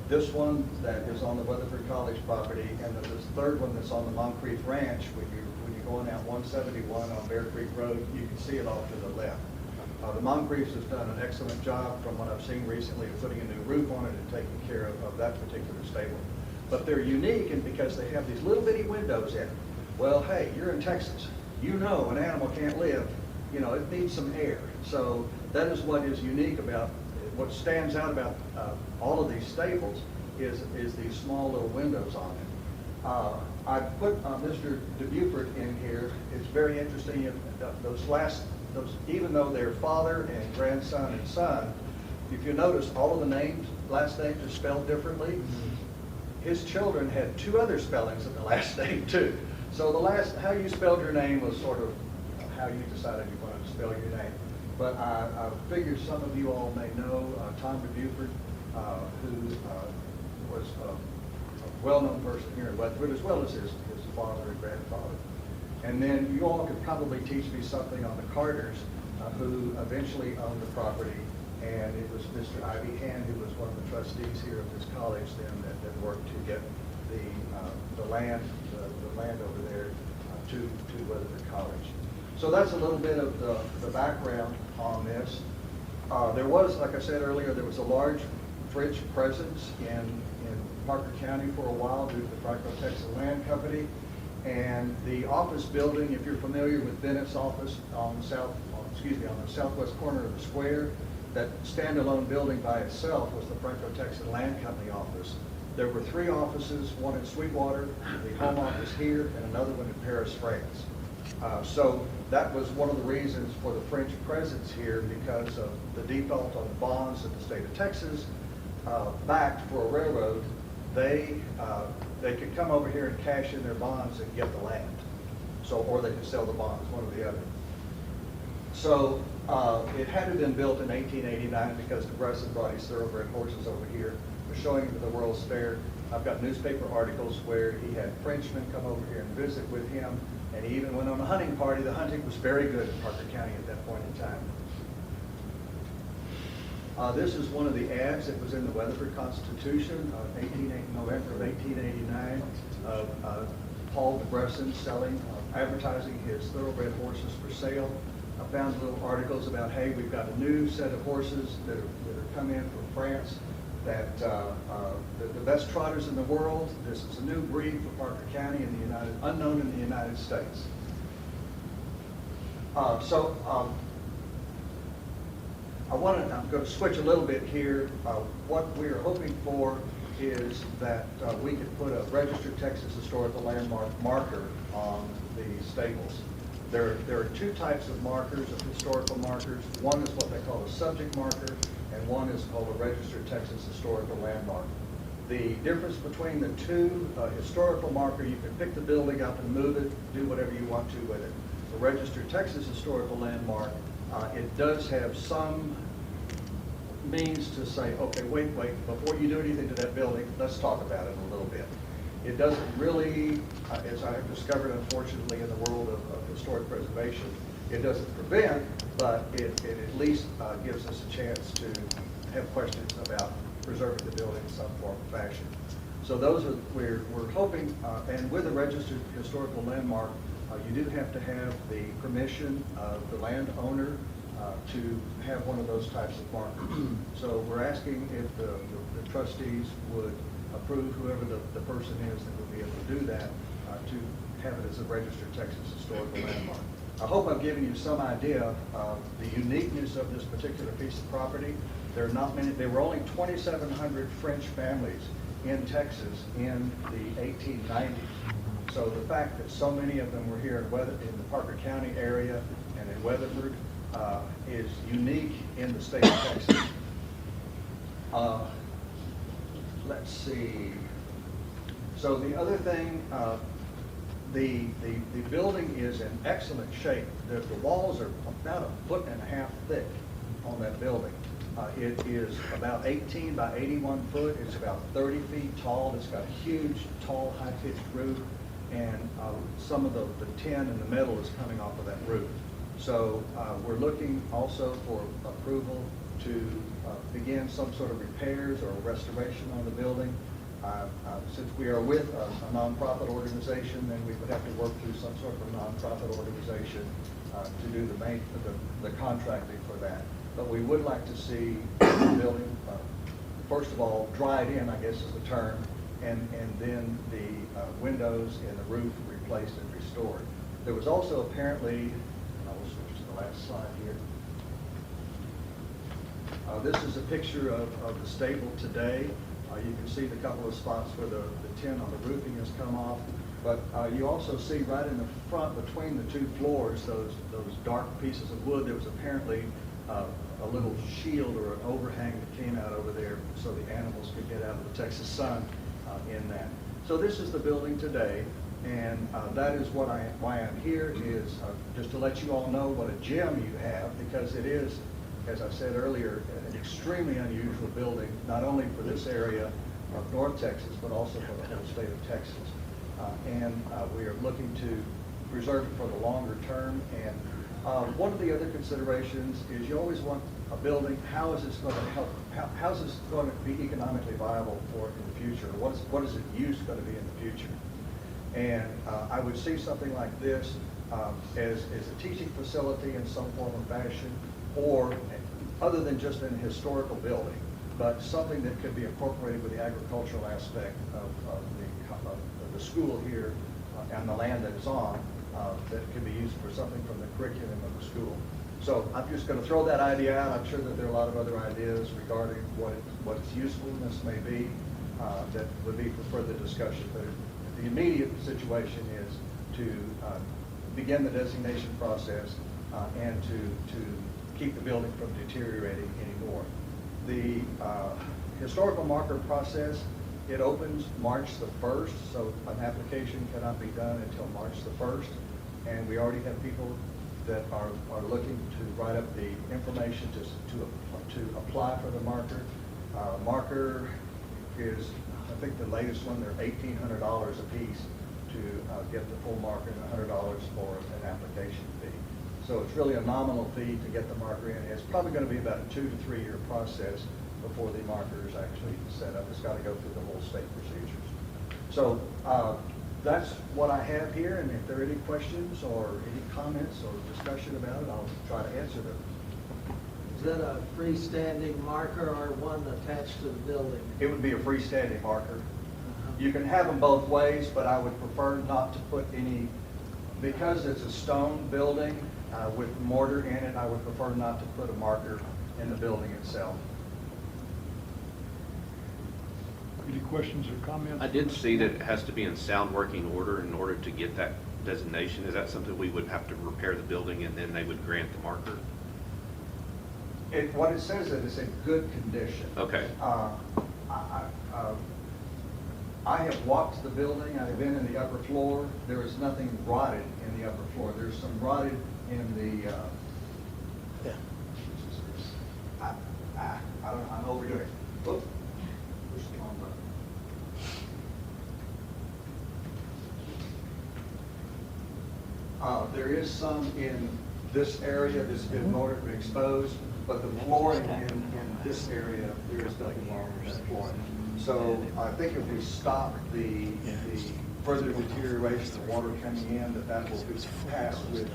[SPEAKER 17] This one that is on the Weatherford College property, and then this third one that's on the Moncrief Ranch, when you're going out 171 on Bear Creek Road, you can see it off to the left. The Moncriefs has done an excellent job, from what I've seen recently, of putting a new roof on it and taking care of that particular stable. But they're unique, and because they have these little bitty windows in it. Well, hey, you're in Texas. You know an animal can't live. You know, it needs some air. So that is what is unique about, what stands out about all of these stables is these small little windows on it. I put Mr. DeBuford in here. It's very interesting. Even though they're father and grandson and son, if you notice, all of the names, last names are spelled differently. His children had 2 other spellings of the last name too. So how you spelled your name was sort of how you decided you wanted to spell your name. But I figured some of you all may know Tom DeBuford, who was a well-known person here in Weatherford, as well as his father and grandfather. And then you all could probably teach me something on the Carters, who eventually owned the property. And it was Mr. Ivy Hand, who was one of the trustees here of this college then, that worked to get the land over there to Weatherford College. So that's a little bit of the background on this. There was, like I said earlier, there was a large French presence in Parker County for a while due to the Franklin, Texas Land Company. And the office building, if you're familiar with Bennett's office on the southwest corner of the square, that standalone building by itself was the Franklin, Texas Land Company office. There were 3 offices, one in Sweetwater, the home office here, and another one in Paris, France. So that was one of the reasons for the French presence here, because of the default on the bonds that the state of Texas backed for a railroad. They could come over here and cash in their bonds and get the land. So, or they could sell the bonds, one or the other. So it had to have been built in 1889 because DeBresson brought his thoroughbred horses over here, was showing them at the World's Fair. I've got newspaper articles where he had Frenchmen come over here and visit with him, And he even went on a hunting party. The hunting was very good in Parker County at that point in time. This is one of the ads that was in the Weatherford Constitution, November of 1889. Paul DeBresson advertising his thoroughbred horses for sale. I found little articles about, hey, we've got a new set of horses that are come in from France that the best trotters in the world. This is a new breed for Parker County unknown in the United States. I'm going to switch a little bit here. What we're hoping for is that we could put a registered Texas historical landmark marker on the stables. There are two types of markers, of historical markers. One is what they call a subject marker, and one is called a registered Texas historical landmark. The difference between the two, historical marker, you can pick the building up and move it, do whatever you want to with it. The registered Texas historical landmark, it does have some means to say, okay, wait, before you do anything to that building, let's talk about it a little bit. It doesn't really, as I have discovered, unfortunately, in the world of historic preservation, it doesn't prevent, but it at least gives us a chance to have questions about preserving the building in some form or fashion. So those are, we're hoping, and with a registered historical landmark, you do have to have the permission of the landowner to have one of those types of markers. So we're asking if the trustees would approve whoever the person is that would be able to do that to have it as a registered Texas historical landmark. I hope I've given you some idea of the uniqueness of this particular piece of property. There are not many. There were only 2,700 French families in Texas in the 1890s. So the fact that so many of them were here in the Parker County area and in Weatherford is unique in the state of Texas. Let's see. So the other thing, the building is in excellent shape. The walls are about 1.5 feet thick on that building. It is about 18 by 81 foot. It's about 30 feet tall. It's got a huge, tall, high-pitched roof, and some of the tin and the metal is coming off of that roof. So we're looking also for approval to begin some sort of repairs or restoration on the building. Since we are with a nonprofit organization, then we would have to work through some sort of a nonprofit organization to do the contracting for that. But we would like to see the building, first of all, dried in, I guess is the term, and then the windows and the roof replaced and restored. There was also apparently, and I will switch to the last slide here. This is a picture of the stable today. You can see the couple of spots where the tin on the roofing has come off. But you also see right in the front between the two floors, those dark pieces of wood, there was apparently a little shield or an overhang that came out over there so the animals could get out of the Texas sun in that. So this is the building today, and that is why I'm here, is just to let you all know what a gem you have, because it is, as I said earlier, an extremely unusual building, not only for this area of North Texas, but also for the whole state of Texas. We are looking to preserve it for the longer term. And one of the other considerations is you always want a building, how is this going to help, how is this going to be economically viable for in the future? What is its use going to be in the future? And I would see something like this as a teaching facility in some form or fashion, or other than just an historical building, but something that could be incorporated with the agricultural aspect of the school here and the land that it's on, that can be used for something from the curriculum of the school. So I'm just going to throw that idea out. I'm sure that there are a lot of other ideas regarding what its usefulness may be that would be for further discussion. But the immediate situation is to begin the designation process and to keep the building from deteriorating anymore. The historical marker process, it opens March the 1st, so an application cannot be done until March the 1st. And we already have people that are looking to write up the information to apply for the marker. Marker is, I think the latest one, they're $1,800 a piece to get the full marker and $100 for an application fee. So it's really a nominal fee to get the marker in. It's probably going to be about a 2 to 3 year process before the marker is actually set up. It's got to go through the whole state procedures. So that's what I have here, and if there are any questions or any comments or discussion about it, I'll try to answer them.
[SPEAKER 15] Is that a freestanding marker or one attached to the building?
[SPEAKER 17] It would be a freestanding marker. You can have them both ways, but I would prefer not to put any, because it's a stone building with mortar in it, I would prefer not to put a marker in the building itself.
[SPEAKER 1] Any questions or comments?
[SPEAKER 16] I did see that it has to be in sound working order in order to get that designation. Is that something we would have to repair the building and then they would grant the marker?
[SPEAKER 17] What it says is it's in good condition.
[SPEAKER 16] Okay.
[SPEAKER 17] I have walked the building. I've been in the upper floor. There is nothing rotted in the upper floor. There's some rotted in the. I'm overdoing it. Whoop. Push the wrong button. There is some in this area that's been moderately exposed, but the flooring in this area, there is nothing wrong with that flooring. So I think if we stop the further deterioration of water coming in, that will be passed with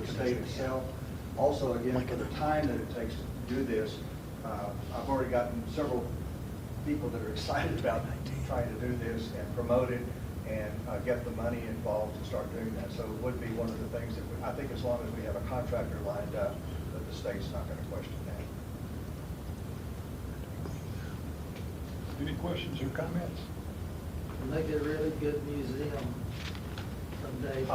[SPEAKER 17] the state itself. Also, again, for the time that it takes to do this, I've already gotten several people that are excited about trying to do this and promote it and get the money involved to start doing that. So it would be one of the things that I think as long as we have a contractor lined up, that the state's not going to question that.
[SPEAKER 1] Any questions or comments?
[SPEAKER 15] Make it a really good museum someday.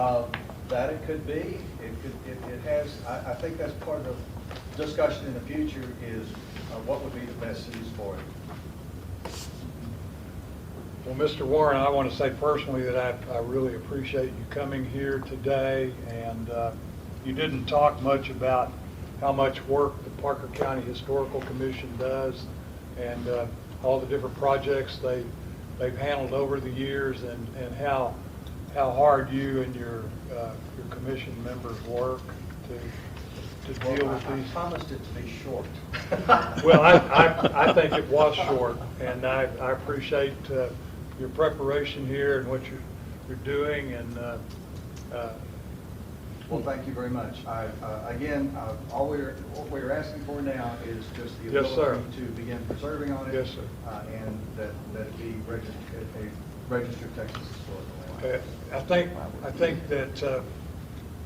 [SPEAKER 17] That it could be. It has. I think that's part of the discussion in the future is what would be the best use for it.
[SPEAKER 1] Well, Mr. Warren, I want to say personally that I really appreciate you coming here today, and you didn't talk much about how much work the Parker County Historical Commission does and all the different projects they've handled over the years, and how hard you and your commission members work to deal with these.
[SPEAKER 17] I promised it to be short.
[SPEAKER 1] Well, I think it was short, and I appreciate your preparation here and what you're doing, and
[SPEAKER 17] well, thank you very much. Again, what we're asking for now is just the
[SPEAKER 1] Yes, sir.
[SPEAKER 17] ability to begin preserving on it.
[SPEAKER 1] Yes, sir.
[SPEAKER 17] And that it be a registered Texas Historical Landmark.
[SPEAKER 1] I think that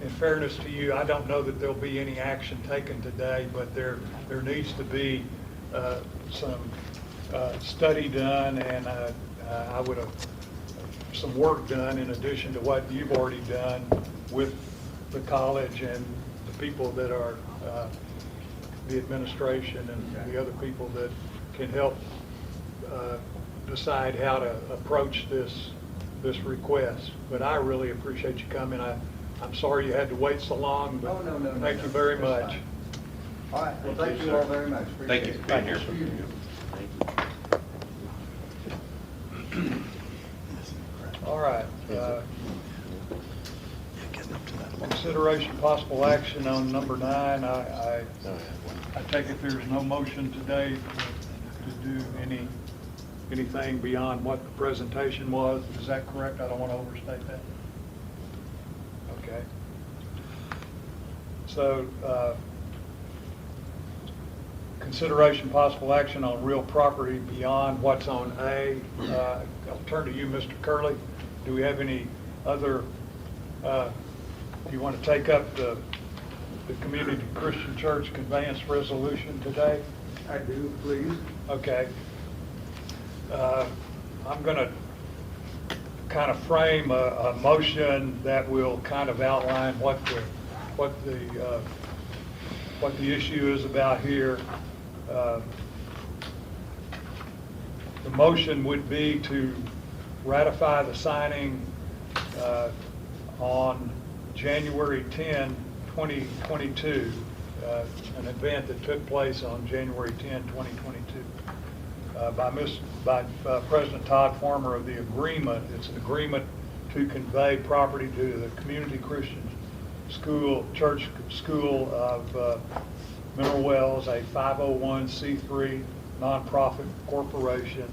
[SPEAKER 1] in fairness to you, I don't know that there'll be any action taken today, but there needs to be some study done, and I would have some work done in addition to what you've already done with the college and the people that are the administration and the other people that can help decide how to approach this request. But I really appreciate you coming. I'm sorry you had to wait so long, but thank you very much.
[SPEAKER 17] All right. Well, thank you all very much.
[SPEAKER 16] Thank you for being here.
[SPEAKER 1] All right. Consideration possible action on number 9. I take it there's no motion today to do anything beyond what the presentation was. Is that correct? I don't want to overstate that. Okay. So, consideration possible action on real property beyond what's on A. I'll turn to you, Mr. Curley. Do we have any other, do you want to take up the Community Christian Church conveyance resolution today?
[SPEAKER 17] I do, please.
[SPEAKER 1] Okay. I'm going to kind of frame a motion that will kind of outline what the issue is about here. The motion would be to ratify the signing on January 10, 2022, an event that took place on January 10, 2022, by President Todd Farmer of the agreement. It's an agreement to convey property to the Community Christian School, Church School of Mineral Wells, a 501c3 nonprofit corporation,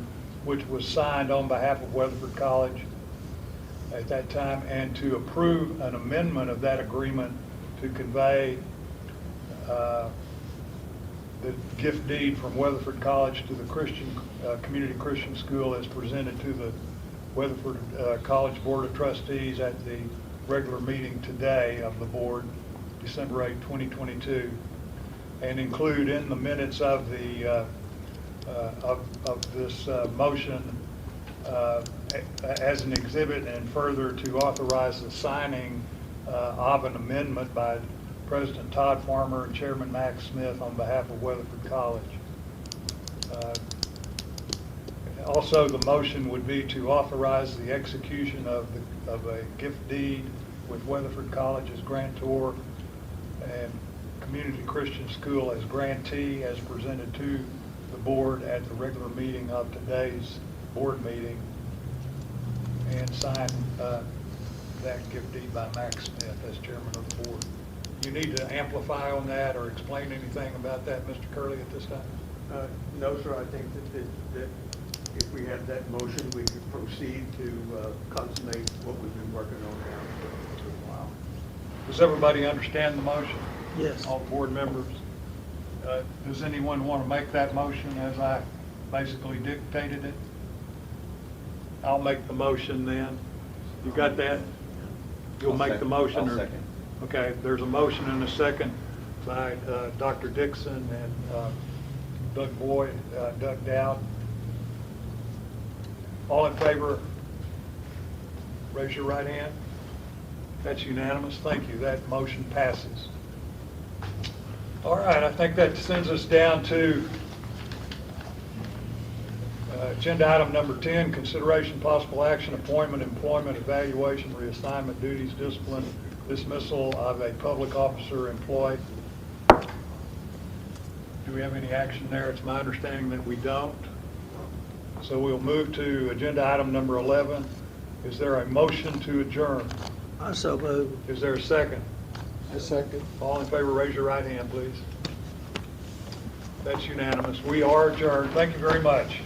[SPEAKER 1] which was signed on behalf of Weatherford College at that time, and to approve an amendment of that agreement to convey the gift deed from Weatherford College to the Community Christian School as presented to the Weatherford College Board of Trustees at the regular meeting today of the board, December 8, 2022, and include in the minutes of the of this motion as an exhibit, and further to authorize the signing of an amendment by President Todd Farmer and Chairman Max Smith on behalf of Weatherford College. Also, the motion would be to authorize the execution of a gift deed with Weatherford College as grantor and Community Christian School as grantee, as presented to the board at the regular meeting of today's board meeting, and sign that gift deed by Max Smith as chairman of the board. You need to amplify on that or explain anything about that, Mr. Curley, at this time?
[SPEAKER 3] No, sir, I think that if we had that motion, we could proceed to consummate what we've been working on now for a while.
[SPEAKER 1] Does everybody understand the motion?
[SPEAKER 15] Yes.
[SPEAKER 1] All board members? Does anyone want to make that motion as I basically dictated it? I'll make the motion then. You got that? You'll make the motion?
[SPEAKER 16] I'll
[SPEAKER 1] or-
[SPEAKER 16] second.
[SPEAKER 1] Okay, there's a motion and a second by Dr. Dixon and Doug Boyd, Doug Dowd. All in favor, raise your right hand. That's unanimous. Thank you. That motion passes. All right, I think that sends us down to agenda item number 10, consideration possible action, appointment, employment, evaluation, reassignment, duties, discipline, dismissal of a public officer employee. Do we have any action there? It's my understanding that we don't. So we'll move to agenda item number 11. Is there a motion to adjourn?
[SPEAKER 15] I so move.
[SPEAKER 1] Is there a second?
[SPEAKER 3] A second.
[SPEAKER 1] All in favor, raise your right hand, please. That's unanimous. We are adjourned. Thank you very much.